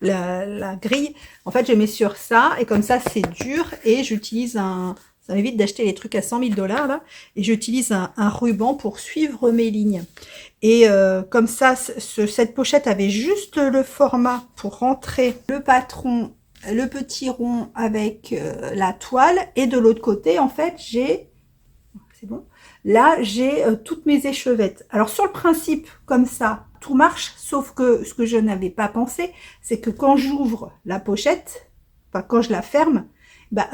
La grille. En fait, je mets sur ça. Et comme ça, c'est dur. Et j'utilise ça m'évite d'acheter les trucs à 100 000 $, là. Et j'utilise un ruban pour suivre mes lignes. Et comme ça, cette pochette avait juste le format pour rentrer le patron, le petit rond avec la toile. Et de l'autre côté, en fait, j'ai... C'est bon. Là, j'ai toutes mes échevettes. Alors, sur le principe, comme ça, tout marche, sauf que ce que je n'avais pas pensé, c'est que quand j'ouvre la pochette, enfin, quand je la ferme,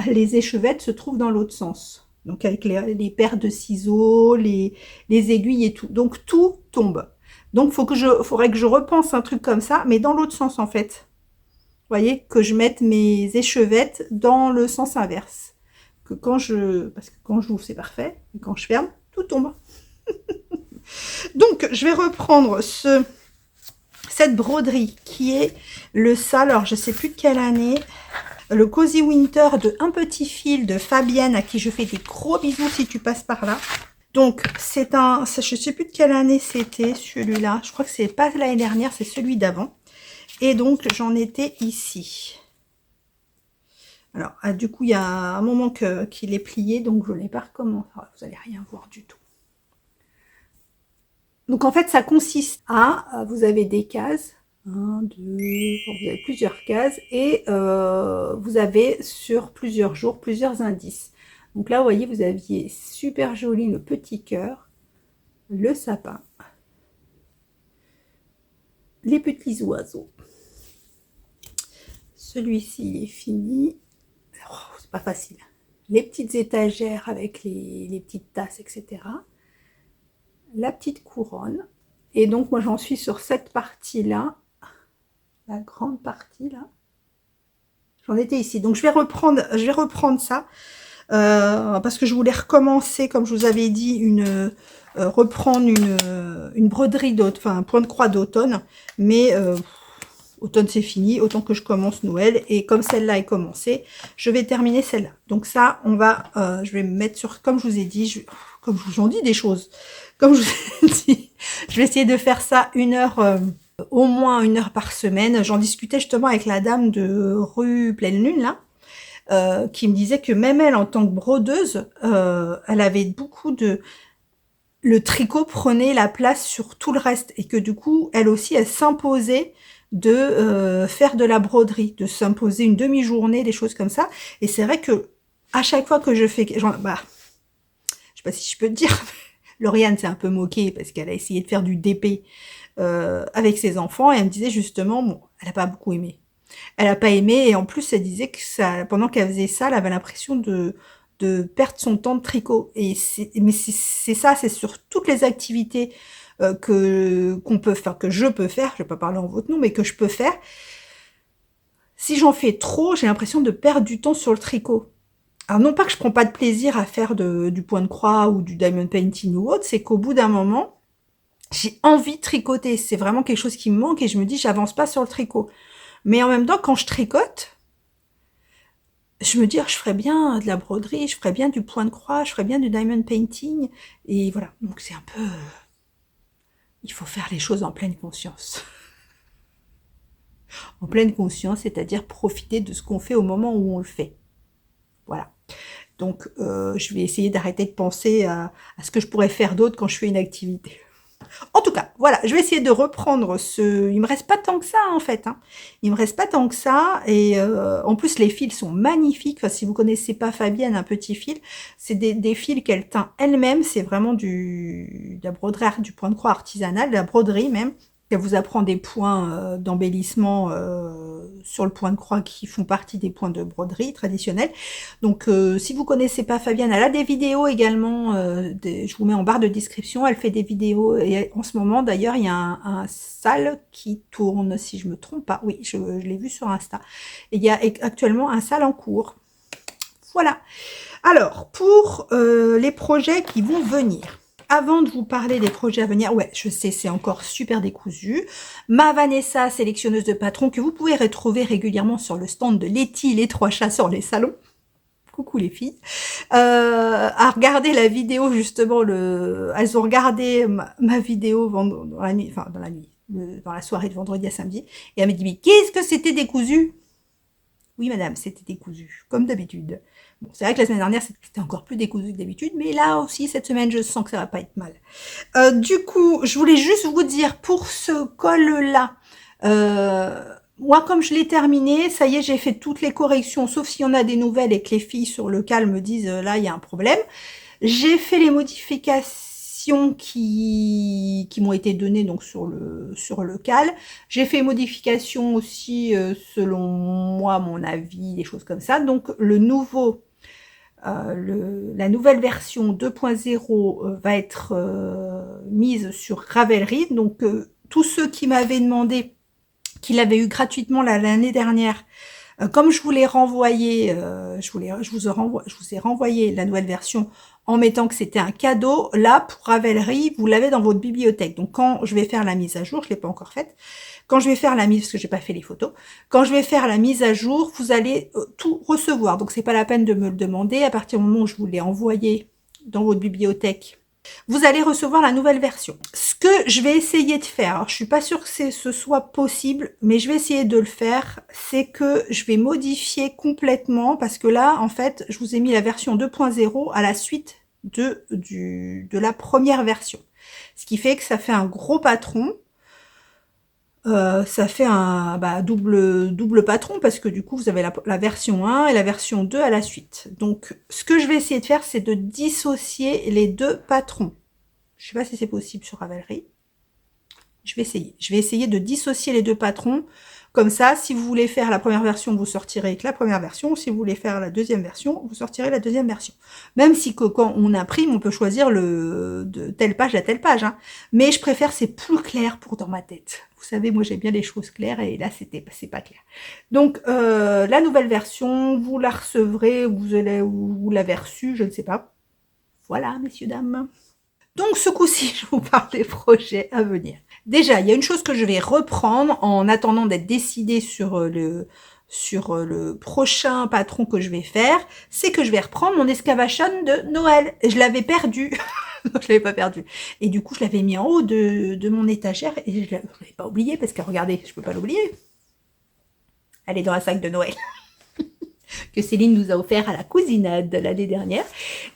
les échevettes se trouvent dans l'autre sens. Donc, avec les paires de ciseaux, les aiguilles et tout. Donc, tout tombe. Donc, faudrait que je repense un truc comme ça, mais dans l'autre sens, en fait. Vous voyez, que je mette mes échevettes dans le sens inverse. Parce que quand j'ouvre, c'est parfait. Et quand je ferme, tout tombe. Donc, je vais reprendre cette broderie qui est le sale. Alors, je sais plus de quelle année. Le Cozy Winter de Un Petit Fil de Fabienne, à qui je fais des gros bisous si tu passes par là. Donc, je sais plus de quelle année c'était celui-là. Je crois que c'est pas l'année dernière, c'est celui d'avant. Et donc, j'en étais ici. Alors, du coup, il y a un moment qu'il est plié, donc je ne l'ai pas recommencé. Vous n'allez rien voir du tout. Donc, en fait, ça consiste vous avez des cases. 1, 2, vous avez plusieurs cases. Et vous avez sur plusieurs jours, plusieurs indices. Donc là, vous voyez, vous aviez super joli le petit cœur, le sapin, les petits oiseaux. celui-ci, il est fini. Oh, c'est pas facile. Les petites étagères avec les petites tasses, etc. La petite couronne. Et donc, moi, j'en suis sur cette partie-là. La grande partie, là. J'en étais ici. Donc, je vais reprendre ça. Parce que je voulais recommencer, comme je vous avais dit, reprendre une broderie d'automne, enfin un point de croix d'automne, mais automne c'est fini, autant que je commence Noël, et comme celle-là est commencée, je vais terminer celle-là. Donc ça, je vais me mettre sur, comme je vous ai dit, comme je vous en dis des choses, comme je vous ai dit, je vais essayer de faire ça au moins 1 heure par semaine. J'en discutais justement avec la dame de rue Pleine Lune, là, qui me disait que même elle, en tant que brodeuse, elle avait beaucoup de... Le tricot prenait la place sur tout le reste et que du coup, elle aussi, elle s'imposait de faire de la broderie, de s'imposer une demi-journée, des choses comme ça. Et c'est vrai que à chaque fois que je fais... je sais pas si je peux te dire, Lauriane s'est un peu moquée parce qu'elle a essayé de faire du DP avec ses enfants et elle me disait justement, bon, elle n'a pas beaucoup aimé. Elle n'a pas aimé et en plus elle disait que pendant qu'elle faisait ça, elle avait l'impression de perdre son temps de tricot. Mais c'est ça, c'est sur toutes les activités qu'on peut faire, que je peux faire, je vais pas parler en votre nom, mais que je peux faire. Si j'en fais trop, j'ai l'impression de perdre du temps sur le tricot. Alors non pas que je prends pas de plaisir à faire du point de croix ou du diamond painting ou autre, c'est qu'au bout d'un moment, j'ai envie de tricoter. C'est vraiment quelque chose qui me manque et je me dis, j'avance pas sur le tricot. Mais en même temps, quand je tricote, je me dis, je ferais bien de la broderie, je ferais bien du point de croix, je ferais bien du diamond painting. Et voilà, donc c'est un peu... il faut faire les choses en pleine conscience. En pleine conscience, c'est-à-dire profiter de ce qu'on fait au moment où on le fait. Voilà. Donc, je vais essayer d'arrêter de penser à ce que je pourrais faire d'autre quand je fais une activité. En tout cas, voilà, je vais essayer de reprendre il me reste pas tant que ça, en fait. Hein. Il me reste pas tant que ça. Et en plus, les fils sont magnifiques. Enfin, si vous connaissez pas Fabienne, un petit fil, c'est des fils qu'elle teint elle-même. C'est vraiment de la broderie, du point de croix artisanal, de la broderie même. Elle vous apprend des points d'embellissement sur le point de croix qui font partie des points de broderie traditionnels. Donc, si vous connaissez pas Fabienne, elle a des vidéos également. Je vous mets en barre de description. Elle fait des vidéos. Et en ce moment, d'ailleurs, il y a un sale qui tourne, si je me trompe pas. Oui, je l'ai vu sur Insta. Et il y a actuellement un sale en cours. Voilà. Alors, pour les projets qui vont venir. Avant de vous parler des projets à venir, ouais, je sais, c'est encore super décousu. Ma Vanessa, sélectionneuse de patrons, que vous pouvez retrouver régulièrement sur le stand de Letty, les 3 chats sur les salons. Coucou les filles. À regarder la vidéo, justement, elles ont regardé ma vidéo dans la nuit, enfin, dans la soirée de vendredi à samedi. Et elle m'a dit, mais qu'est-ce que c'était décousu? Oui, madame, c'était décousu, comme d'habitude. Bon, c'est vrai que la semaine dernière, c'était encore plus décousu que d'habitude, mais là aussi, cette semaine, je sens que ça va pas être mal. Du coup, je voulais juste vous dire, pour ce col-là, moi, comme je l'ai terminé, ça y est, j'ai fait toutes les corrections, sauf s'il y en a des nouvelles et que les filles sur le cal me disent, là, il y a un problème. J'ai fait les modifications qui m'ont été données donc sur le cal. J'ai fait modifications aussi selon moi, mon avis, des choses comme ça. Donc la nouvelle version 2.0 va être mise sur Ravelry. Donc tous ceux qui m'avaient demandé, qui l'avaient eu gratuitement l'année dernière, comme je vous l'ai renvoyé, je vous ai renvoyé la nouvelle version en mettant que c'était un cadeau. Là, pour Ravelry, vous l'avez dans votre bibliothèque. Donc, quand je vais faire la mise à jour, je l'ai pas encore faite. Quand je vais faire la mise, parce que j'ai pas fait les photos, quand je vais faire la mise à jour, vous allez tout recevoir. Donc, c'est pas la peine de me le demander. À partir du moment où je vous l'ai envoyé dans votre bibliothèque, vous allez recevoir la nouvelle version. Ce que je vais essayer de faire, alors je suis pas sûre que ce soit possible, mais je vais essayer de le faire, c'est que je vais modifier complètement, parce que là, en fait, je vous ai mis la version 2.0 à la suite de la première version. Ce qui fait que ça fait un gros patron. Ça fait un double patron parce que du coup vous avez la version 1 et la version 2 à la suite. Donc ce que je vais essayer de faire, c'est de dissocier les deux patrons. Je sais pas si c'est possible sur Ravelry. Je vais essayer de dissocier les deux patrons. Comme ça, si vous voulez faire la première version, vous sortirez avec la première version. Si vous voulez faire la deuxième version, vous sortirez la deuxième version. Même si quand on imprime, on peut choisir de telle page à telle page. Hein. Mais je préfère, c'est plus clair pour dans ma tête. Vous savez, moi j'aime bien les choses claires et là c'est pas clair. Donc la nouvelle version, vous la recevrez, vous l'avez reçue, je ne sais pas. Voilà, messieurs, dames. Donc ce coup-ci, je vous parle des projets à venir. Déjà, il y a une chose que je vais reprendre en attendant d'être décidée sur le prochain patron que je vais faire, c'est que je vais reprendre mon excavation de Noël. Je l'avais perdu. Je l'avais pas perdu. Et du coup, je l'avais mis en haut de mon étagère et je l'avais pas oublié parce que regardez, je peux pas l'oublier. Elle est dans un sac de Noël. Que Céline nous a offert à la cousinade l'année dernière.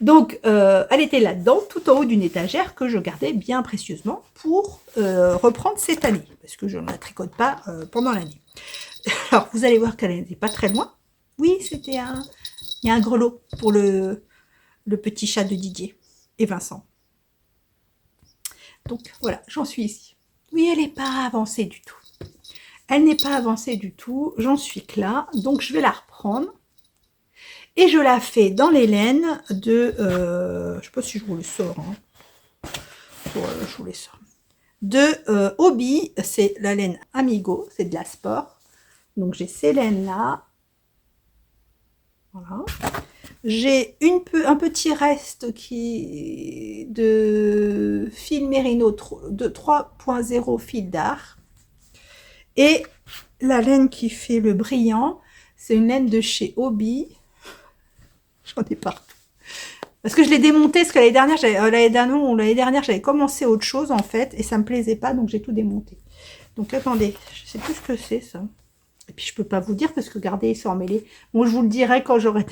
Donc, elle était là-dedans, tout en haut d'une étagère que je gardais bien précieusement pour reprendre cette année, parce que je ne la tricote pas pendant l'année. Alors, vous allez voir qu'elle n'était pas très loin. Oui, il y a un grelot pour le petit chat de Didier et Vincent. Donc, voilà, j'en suis ici. Oui, elle n'est pas avancée du tout. Elle n'est pas avancée du tout, j'en suis que là, donc je vais la reprendre. Et je la fais dans les laines de... je ne sais pas si je vous le sors. Hein. Je vous les sors. De Hobby, c'est la laine Amigo, c'est de la sport. Donc j'ai ces laines-là. Voilà. J'ai un petit reste de fil Merino de 3.0 fil d'art. Et la laine qui fait le brillant, c'est une laine de chez Hobby. J'en ai partout. Parce que je l'ai démonté, parce que l'année dernière, j'avais commencé autre chose, en fait, et ça me plaisait pas, donc j'ai tout démonté. Donc, attendez, je sais plus ce que c'est, ça. Et puis, je peux pas vous dire, parce que, regardez, ils sont emmêlés. Bon, je vous le dirai quand j'aurai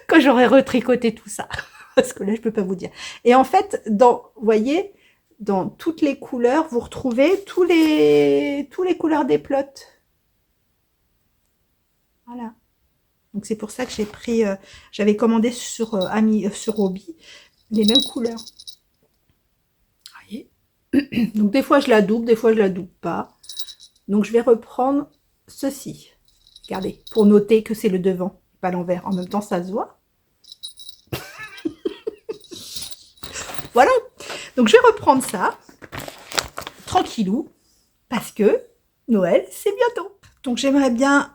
quand j'aurai retricoté tout ça. Parce que là, je peux pas vous dire. Et en fait, vous voyez, dans toutes les couleurs, vous retrouvez tous les couleurs des plots. Voilà. Donc c'est pour ça que j'ai pris, j'avais commandé sur Hobby les mêmes couleurs. Vous voyez. Donc des fois je la double, des fois je la double pas. Donc je vais reprendre ceci. Regardez, pour noter que c'est le devant, pas l'envers. En même temps ça se voit. Voilà. Donc je vais reprendre ça, tranquillou, parce que Noël c'est bientôt. Donc j'aimerais bien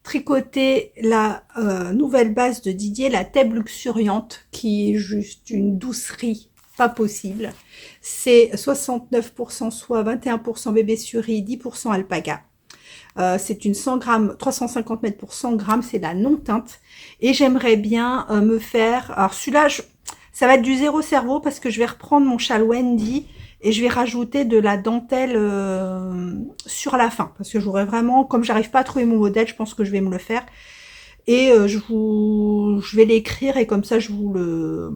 tricoter la nouvelle base de Didier, la Thèbes luxuriante, qui est juste une doucerie pas possible. C'est 69% soie, 21% bébé suri, 10% alpaga. C'est une 100 grammes, 350 mètres pour 100 grammes, c'est la non-teinte. Et j'aimerais bien me faire... Alors celui-là, ça va être du zéro cerveau parce que je vais reprendre mon châle Wendy et je vais rajouter de la dentelle sur la fin. Parce que j'aurais vraiment, comme j'arrive pas à trouver mon modèle, je pense que je vais me le faire. Et je vais l'écrire et comme ça je vous le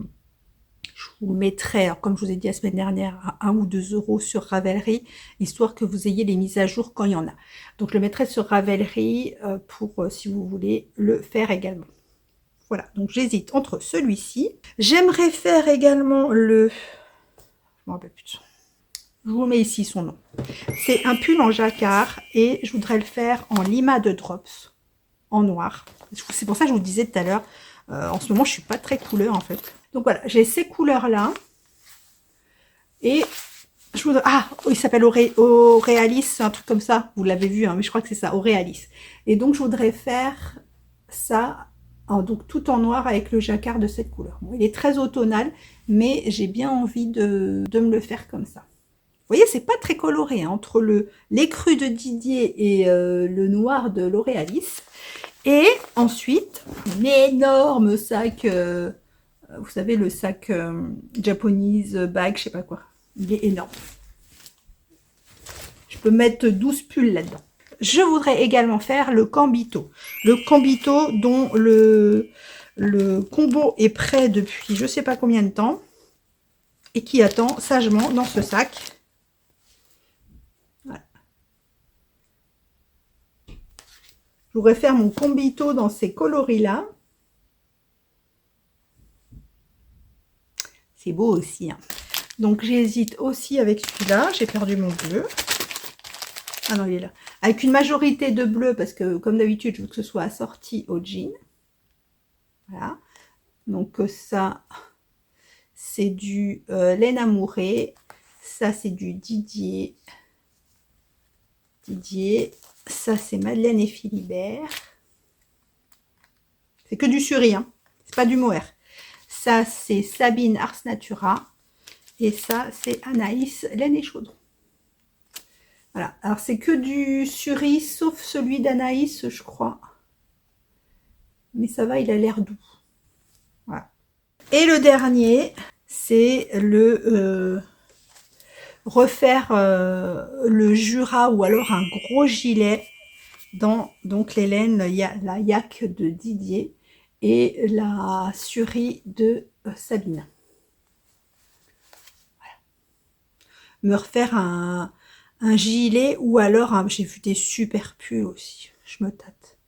mettrai, alors, comme je vous ai dit la semaine dernière, à 1 ou 2 € sur Ravelry, histoire que vous ayez les mises à jour quand il y en a. Donc je le mettrai sur Ravelry pour, si vous voulez, le faire également. Voilà, donc j'hésite entre celui-ci. J'aimerais faire également je m'en rappelle plus. Je vous mets ici son nom. C'est un pull en jacquard et je voudrais le faire en lima de drops, en noir. C'est pour ça que je vous disais tout à l'heure, en ce moment je suis pas très couleur en fait. Donc voilà, j'ai ces couleurs-là. Et je voudrais... Ah, il s'appelle Auréalis, un truc comme ça. Vous l'avez vu, hein, mais je crois que c'est ça, Auréalis. Et donc je voudrais faire ça, donc tout en noir avec le jacquard de cette couleur. Bon, il est très automnal, mais j'ai bien envie de me le faire comme ça. Vous voyez, c'est pas très coloré, hein, entre l'écru de Didier et le noir de l'Auréalis. Et ensuite, un énorme sac, vous savez, le sac Japanese bag, je sais pas quoi. Il est énorme. Je peux mettre 12 pulls là-dedans. Je voudrais également faire le Cambito. Le Cambito dont le combo est prêt depuis je sais pas combien de temps. Et qui attend sagement dans ce sac. Voilà. Je voudrais faire mon Cambito dans ces coloris-là. C'est beau aussi. Hein. Donc j'hésite aussi avec celui-là. J'ai perdu mon bleu. Ah non, il est là. Avec une majorité de bleu, parce que comme d'habitude, je veux que ce soit assorti au jean. Voilà. Donc ça, c'est du laine amourée. Ça, c'est du Didier. Ça, c'est Madeleine et Philibert. C'est que du Suri, hein. C'est pas du Mohair. Ça, c'est Sabine Ars Natura. Et ça, c'est Anaïs Laine et Chaudron. Voilà. Alors, c'est que du Suri, sauf celui d'Anaïs, je crois. Mais ça va, il a l'air doux. Voilà. Et le dernier, c'est le refaire le Jura ou alors un gros gilet dans donc les laines, la Yak de Didier et la Suri de Sabine. Voilà. Me refaire un gilet ou alors j'ai vu des super pulls aussi. Je me tâte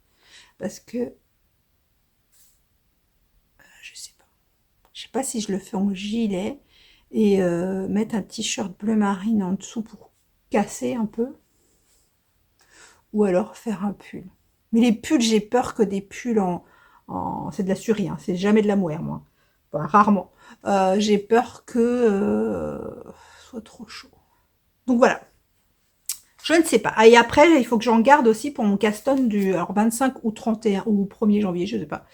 parce que je sais pas si je le fais en gilet et mettre un t-shirt bleu marine en dessous pour casser un peu ou alors faire un pull. Mais les pulls, j'ai peur que des pulls c'est de la Suri, hein, c'est jamais de la Mohair, moi. Enfin, rarement. J'ai peur que soit trop chaud. Donc voilà. Je ne sais pas. Ah, et après, il faut que j'en garde aussi pour mon caston du 25 ou 31 ou 1er janvier, je ne sais pas.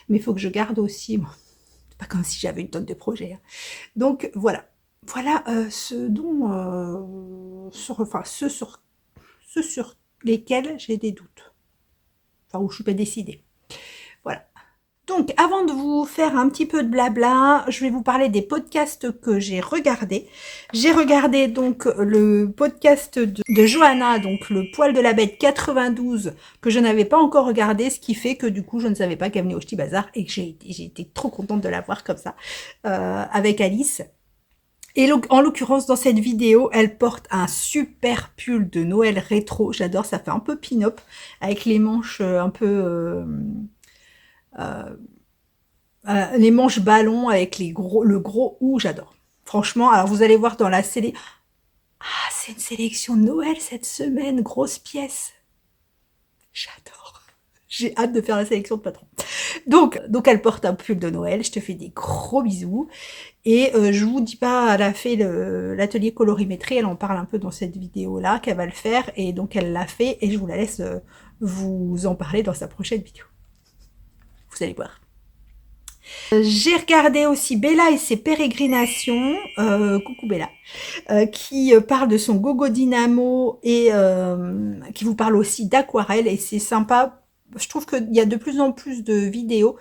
Mais il faut que je garde aussi. Bon, c'est pas comme si j'avais une tonne de projets. Hein. Donc voilà. Voilà ce dont ceux sur lesquels j'ai des doutes. Enfin, où je suis pas décidée. Voilà. Donc, avant de vous faire un petit peu de blabla, je vais vous parler des podcasts que j'ai regardés. J'ai regardé donc le podcast de Johanna, donc le poil de la bête 92, que je n'avais pas encore regardé, ce qui fait que du coup, je ne savais pas qu'elle venait au Ch'ti Bazar et que j'ai été trop contente de la voir comme ça, avec Alice. Et en l'occurrence, dans cette vidéo, elle porte un super pull de Noël rétro. J'adore, ça fait un peu pin-up, avec les manches un peu... les manches ballons avec le gros ou j'adore. Franchement, alors vous allez voir dans la sélection. Ah, c'est une sélection de Noël cette semaine, grosse pièce. J'adore. J'ai hâte de faire la sélection de patron. Donc elle porte un pull de Noël. Je te fais des gros bisous. Et je vous dis pas, elle a fait l'atelier colorimétrie. Elle en parle un peu dans cette vidéo-là qu'elle va le faire. Et donc elle l'a fait. Et je vous la laisse vous en parler dans sa prochaine vidéo. Vous allez voir. J'ai regardé aussi Bella et ses pérégrinations, coucou Bella, qui parle de son gogo dynamo et qui vous parle aussi d'aquarelle et c'est sympa. Je trouve qu'il y a de plus en plus de vidéos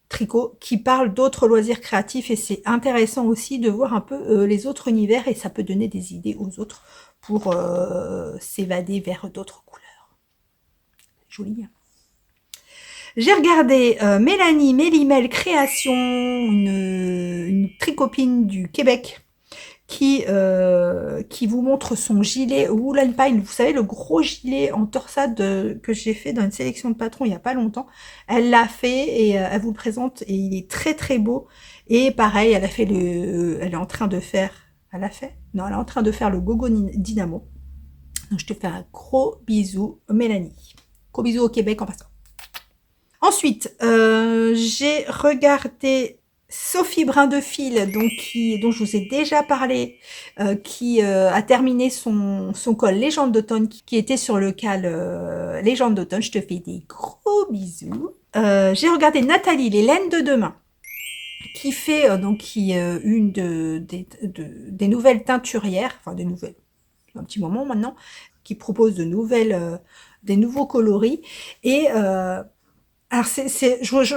tricot qui parlent d'autres loisirs créatifs et c'est intéressant aussi de voir un peu les autres univers et ça peut donner des idées aux autres pour s'évader vers d'autres couleurs. Joli, hein. J'ai regardé Mélanie Mélimel Création, une tricopine du Québec, qui vous montre son gilet Woolen Pine. Vous savez, le gros gilet en torsade que j'ai fait dans une sélection de patrons il n'y a pas longtemps. Elle l'a fait et elle vous le présente et il est très très beau. Et pareil, elle est en train de faire... Elle a fait? Non, elle est en train de faire le Gogo Dynamo. Donc je te fais un gros bisou, Mélanie. Gros bisous au Québec en passant. Ensuite, j'ai regardé Sophie Brindefil, donc dont je vous ai déjà parlé, qui a terminé son col Légende d'automne, qui était sur le cal Légende d'automne. Je te fais des gros bisous. J'ai regardé Nathalie, les laines de demain, qui fait une des nouvelles teinturières, enfin des nouvelles, un petit moment maintenant, qui propose des nouveaux coloris et alors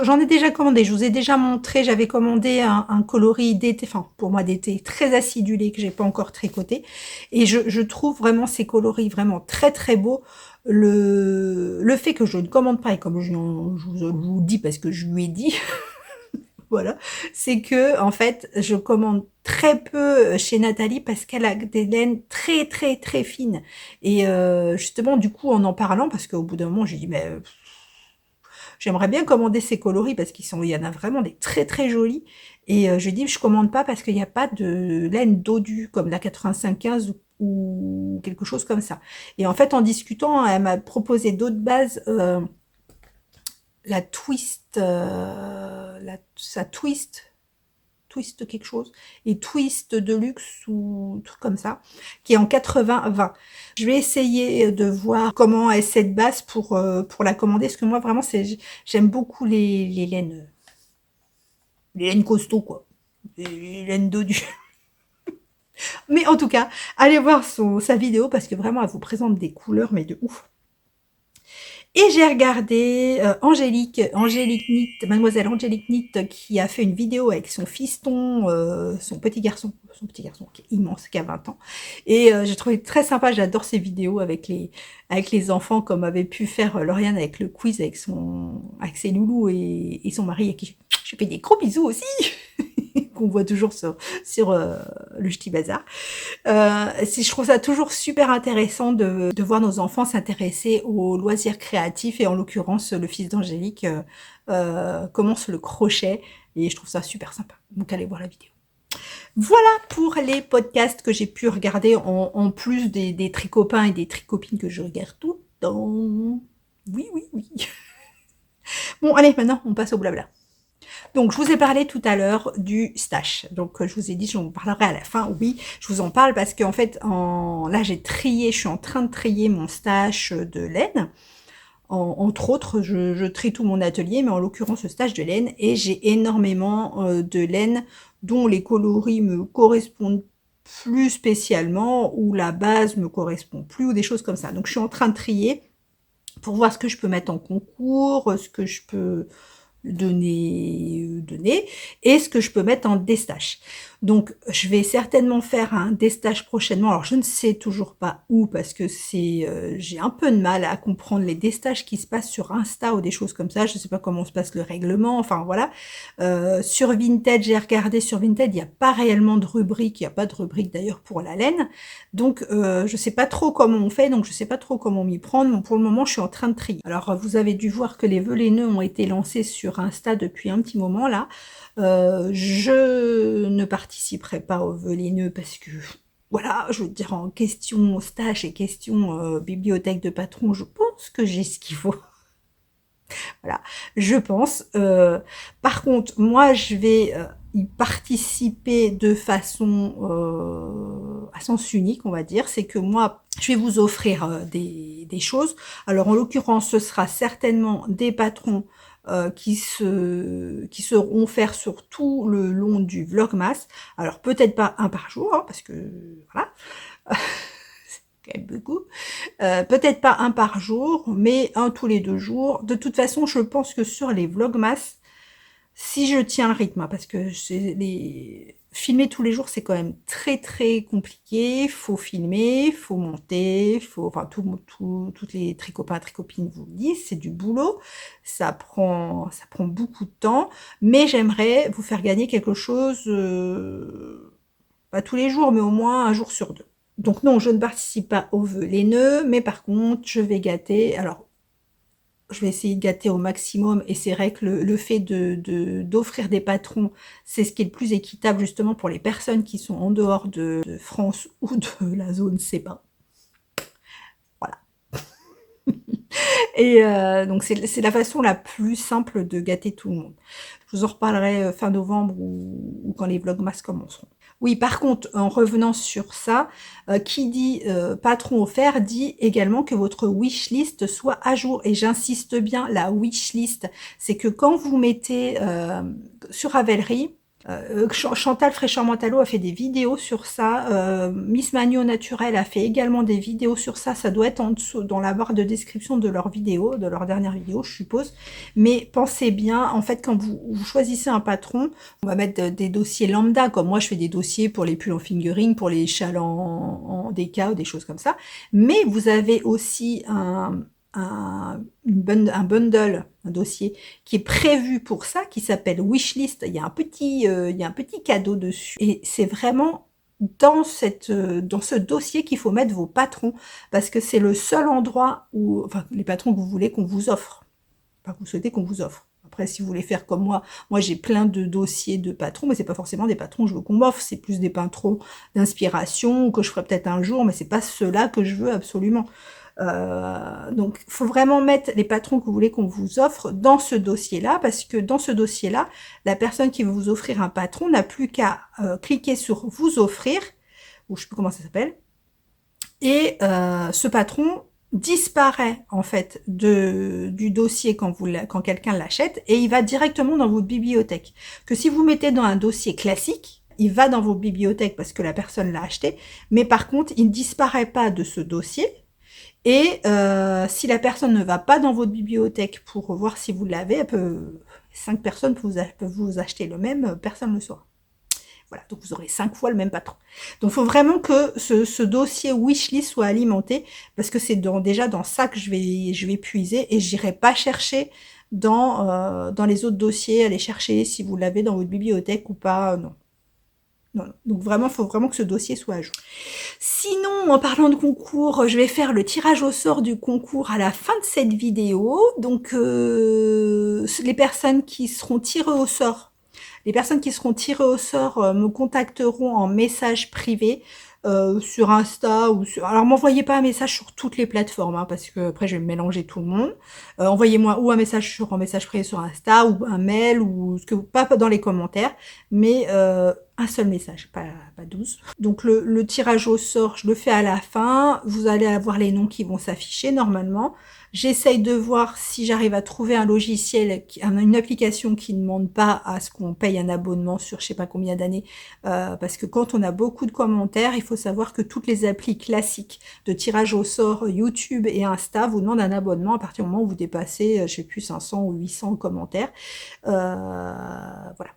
j'en ai déjà commandé, je vous ai déjà montré, j'avais commandé un coloris d'été, enfin pour moi d'été très acidulé que j'ai pas encore tricoté et je trouve vraiment ces coloris vraiment très très beaux. Le fait que je ne commande pas et comme je vous dis parce que je lui ai dit voilà, c'est que en fait je commande très peu chez Nathalie parce qu'elle a des laines très très très fines et justement du coup en parlant parce qu'au bout d'un moment j'ai dit mais j'aimerais bien commander ces coloris parce il y en a vraiment des très très jolis. Et je dis je commande pas parce qu'il n'y a pas de laine dodue comme la 85-15 ou quelque chose comme ça. Et en fait, en discutant, elle m'a proposé d'autres bases, la Twist, sa Twist quelque chose, et Twist Deluxe ou truc comme ça, qui est en 80-20. Je vais essayer de voir comment est cette base pour la commander, parce que moi vraiment j'aime beaucoup les laines costauds quoi, les laines dodues. Mais en tout cas, allez voir sa vidéo parce que vraiment elle vous présente des couleurs mais de ouf. Et j'ai regardé Angélique Nitt, mademoiselle Angélique Nitt, qui a fait une vidéo avec son fiston, son petit garçon qui est immense, qui a 20 ans. Et j'ai trouvé très sympa, j'adore ces vidéos avec les enfants, comme avait pu faire Lauriane avec le quiz avec ses loulous et son mari, à qui je fais des gros bisous aussi, qu'on voit toujours sur le Ch'ti Bazar. Je trouve ça toujours super intéressant de voir nos enfants s'intéresser aux loisirs créatifs, et en l'occurrence le fils d'Angélique commence le crochet et je trouve ça super sympa, donc allez voir la vidéo. Voilà pour les podcasts que j'ai pu regarder en plus des tricopains et des tricopines que je regarde tout le temps. Oui. Bon allez, maintenant on passe au blabla. Donc, je vous ai parlé tout à l'heure du stash. Donc, je vous ai dit, je vous en parlerai à la fin. Oui, je vous en parle parce qu'en fait, là, je suis en train de trier mon stash de laine. Entre autres, je trie tout mon atelier, mais en l'occurrence, ce stash de laine. Et j'ai énormément de laine dont les coloris me correspondent plus spécialement, ou la base me correspond plus, ou des choses comme ça. Donc, je suis en train de trier pour voir ce que je peux mettre en concours, ce que je peux donner et ce que je peux mettre en destache. Donc je vais certainement faire un destache prochainement. Alors je ne sais toujours pas où, parce que j'ai un peu de mal à comprendre les destaches qui se passent sur Insta ou des choses comme ça. Je ne sais pas comment se passe le règlement, enfin voilà. Sur Vinted, j'ai regardé sur Vinted, il n'y a pas réellement de rubrique, il n'y a pas de rubrique d'ailleurs pour la laine. Donc je ne sais pas trop comment on fait, donc je ne sais pas trop comment m'y prendre. Bon, pour le moment je suis en train de trier. Alors vous avez dû voir que les vœux laineux ont été lancés sur Insta depuis un petit moment là. Je ne participerai pas aux vœux laineux parce que voilà, je veux dire, en question stash et question bibliothèque de patron, je pense que j'ai ce qu'il faut. Voilà, je pense. Par contre, moi, je vais y participer de façon à sens unique, on va dire. C'est que moi, je vais vous offrir des choses. Alors, en l'occurrence, ce sera certainement des patrons qui seront offerts sur tout le long du Vlogmas. Alors, peut-être pas un par jour, hein, parce que, voilà. Beaucoup. Peut-être pas un par jour, mais un tous les 2 jours. De toute façon, je pense que sur les Vlogmas, si je tiens le rythme, hein, parce que filmer tous les jours, c'est quand même très très compliqué. Faut filmer, faut monter, enfin toutes les tricopains, tricopines vous le disent, c'est du boulot. Ça prend beaucoup de temps, mais j'aimerais vous faire gagner quelque chose, pas tous les jours, mais au moins un jour sur 2. Donc non, je ne participe pas aux vœux laineux, mais par contre, je vais gâter. Alors, je vais essayer de gâter au maximum, et c'est vrai que le fait d'offrir des patrons, c'est ce qui est le plus équitable justement pour les personnes qui sont en dehors de France ou de la zone CEPA. Voilà. Et donc c'est la façon la plus simple de gâter tout le monde. Je vous en reparlerai fin novembre ou quand les Vlogmas commenceront. Oui, par contre, en revenant sur ça, qui dit patron offert dit également que votre wishlist soit à jour. Et j'insiste bien, la wishlist, c'est que quand vous mettez sur Ravelry, Chantal Fréchard-Mentalo a fait des vidéos sur ça, Miss Magno Naturel a fait également des vidéos sur ça, ça doit être en dessous, dans la barre de description de leur vidéo, de leur dernière vidéo, je suppose. Mais pensez bien, en fait, quand vous choisissez un patron, on va mettre des dossiers lambda, comme moi je fais des dossiers pour les pulls en fingering, pour les châles en DK ou des choses comme ça. Mais vous avez aussi un bundle, un dossier qui est prévu pour ça, qui s'appelle Wishlist. Il y a un petit cadeau dessus, et c'est vraiment dans ce dossier qu'il faut mettre vos patrons, parce que c'est le seul endroit où, enfin, les patrons que vous voulez qu'on vous offre, enfin, que vous souhaitez qu'on vous offre. Après, si vous voulez faire comme moi j'ai plein de dossiers de patrons, mais c'est pas forcément des patrons que je veux qu'on m'offre, c'est plus des patrons d'inspiration que je ferai peut-être un jour, mais c'est pas ceux-là que je veux absolument. Donc, il faut vraiment mettre les patrons que vous voulez qu'on vous offre dans ce dossier-là, parce que dans ce dossier-là, la personne qui veut vous offrir un patron n'a plus qu'à cliquer sur « Vous offrir », ou je sais plus comment ça s'appelle, et ce patron disparaît en fait du dossier quand quelqu'un l'achète, et il va directement dans votre bibliothèque. Que si vous mettez dans un dossier classique, il va dans vos bibliothèques parce que la personne l'a acheté, mais par contre, il ne disparaît pas de ce dossier. Et si la personne ne va pas dans votre bibliothèque pour voir si vous l'avez, 5 personnes peuvent vous acheter le même, personne ne le saura. Voilà, donc vous aurez 5 fois le même patron. Donc il faut vraiment que ce dossier wishlist soit alimenté, parce que c'est déjà dans ça que je vais puiser, et j'irai pas chercher dans les autres dossiers, aller chercher si vous l'avez dans votre bibliothèque ou pas, non. Non. Donc vraiment, il faut vraiment que ce dossier soit à jour. Sinon, en parlant de concours, je vais faire le tirage au sort du concours à la fin de cette vidéo. Donc les personnes qui seront tirées au sort, me contacteront en message privé sur Insta ou sur... Alors m'envoyez pas un message sur toutes les plateformes, hein, parce que après je vais mélanger tout le monde. Envoyez-moi ou un message privé sur Insta, ou un mail, ou ce que pas dans les commentaires, mais un seul message, pas 12. Donc le tirage au sort, je le fais à la fin. Vous allez avoir les noms qui vont s'afficher normalement. J'essaye de voir si j'arrive à trouver un logiciel, une application qui ne demande pas à ce qu'on paye un abonnement sur je sais pas combien d'années, parce que quand on a beaucoup de commentaires, il faut savoir que toutes les applis classiques de tirage au sort, YouTube et Insta, vous demandent un abonnement à partir du moment où vous dépassez, je sais plus, 500 ou 800 commentaires. Voilà.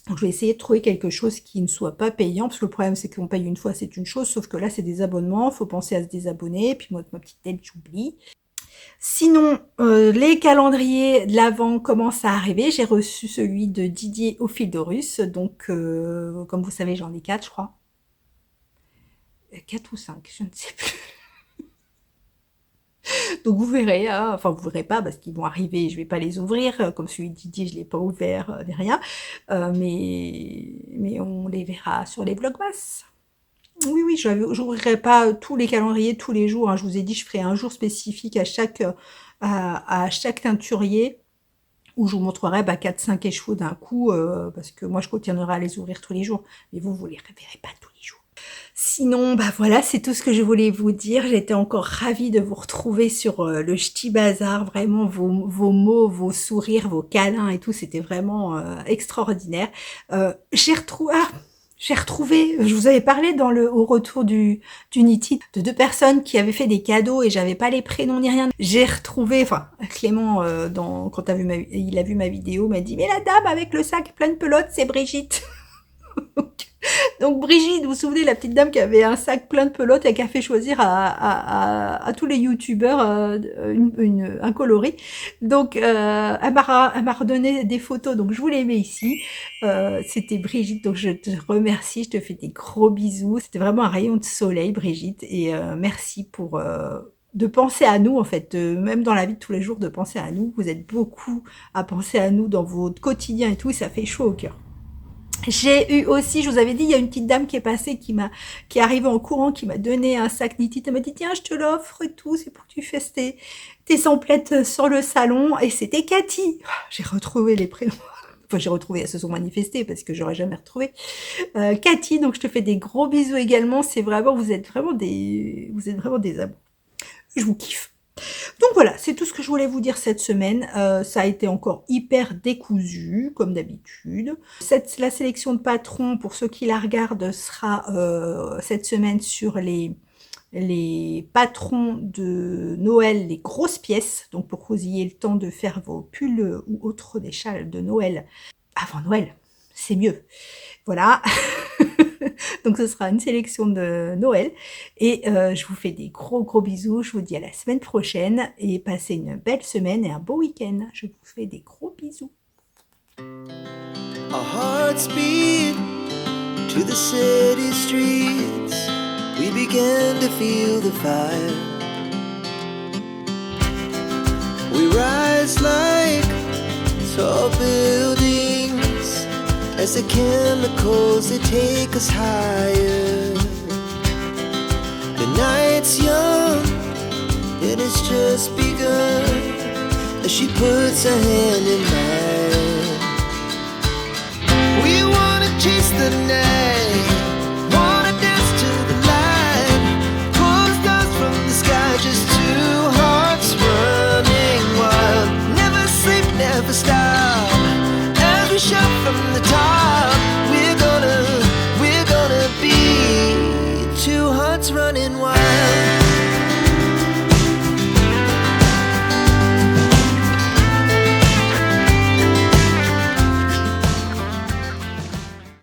Donc je vais essayer de trouver quelque chose qui ne soit pas payant, parce que le problème c'est qu'on paye une fois, c'est une chose, sauf que là c'est des abonnements, faut penser à se désabonner, puis moi, ma petite tête, j'oublie. Sinon, les calendriers de l'Avent commencent à arriver. J'ai reçu celui de Didier Ophildorus, donc comme vous savez, j'en ai 4, je crois. 4 ou 5, je ne sais plus. Donc vous verrez, hein, enfin vous verrez pas parce qu'ils vont arriver, je vais pas les ouvrir, comme celui de Didier, je l'ai pas ouvert, ni rien, mais on les verra sur les Vlogmas. Oui, je n'ouvrirai pas tous les calendriers tous les jours, hein. Je vous ai dit, je ferai un jour spécifique à chaque teinturier, où je vous montrerai 4-5 écheveaux d'un coup, parce que moi je continuerai à les ouvrir tous les jours, mais vous les verrez pas tous les jours. Sinon, voilà, c'est tout ce que je voulais vous dire. J'étais encore ravie de vous retrouver sur le Ch'ti Bazar. Vraiment, vos mots, vos sourires, vos câlins et tout, c'était vraiment extraordinaire. J'ai retrouvé, je vous avais parlé au retour du Niti, de 2 personnes qui avaient fait des cadeaux et j'avais pas les prénoms ni rien. J'ai retrouvé, Clément, quand il a vu ma vidéo, m'a dit « Mais la dame avec le sac plein de pelotes, c'est Brigitte !» Donc Brigitte, vous vous souvenez, la petite dame qui avait un sac plein de pelotes et qui a fait choisir à tous les youtubeurs un coloris. Donc elle m'a redonné des photos, donc je vous les mets ici. C'était Brigitte, donc je te remercie, je te fais des gros bisous. C'était vraiment un rayon de soleil, Brigitte, et merci pour... de penser à nous, en fait, même dans la vie de tous les jours, de penser à nous. Vous êtes beaucoup à penser à nous dans votre quotidien et tout, et ça fait chaud au cœur. J'ai eu aussi, je vous avais dit, il y a une petite dame qui est passée, qui est arrivée en courant, qui m'a donné un sac Niti. Elle m'a dit, tiens, je te l'offre et tout, c'est pour que tu fasses tes emplettes sur le salon. Et c'était Cathy. J'ai retrouvé les prénoms. Enfin, j'ai retrouvé, elles se sont manifestées parce que j'aurais jamais retrouvé. Cathy, donc je te fais des gros bisous également. C'est vraiment, vous êtes vraiment des amours. Je vous kiffe. Donc voilà, c'est tout ce que je voulais vous dire cette semaine. Ça a été encore hyper décousu, comme d'habitude. La sélection de patrons, pour ceux qui la regardent, sera cette semaine sur les patrons de Noël, les grosses pièces. Donc pour que vous ayez le temps de faire vos pulls ou autres des châles de Noël avant Noël, c'est mieux. Voilà. Donc ce sera une sélection de Noël. Et je vous fais des gros bisous. Je vous dis à la semaine prochaine. Et passez une belle semaine et un beau week-end. Je vous fais des gros bisous. Our hearts beat to the city streets. We began to feel the fire. We rise like As the chemicals, they take us higher. The night's young, and it's just begun. As she puts her hand in mine, we wanna chase the night, wanna dance to the light, pull stars from the sky, just two hearts running wild. Never sleep, never stop, as we shout from the top. We're gonna be two hearts running wild.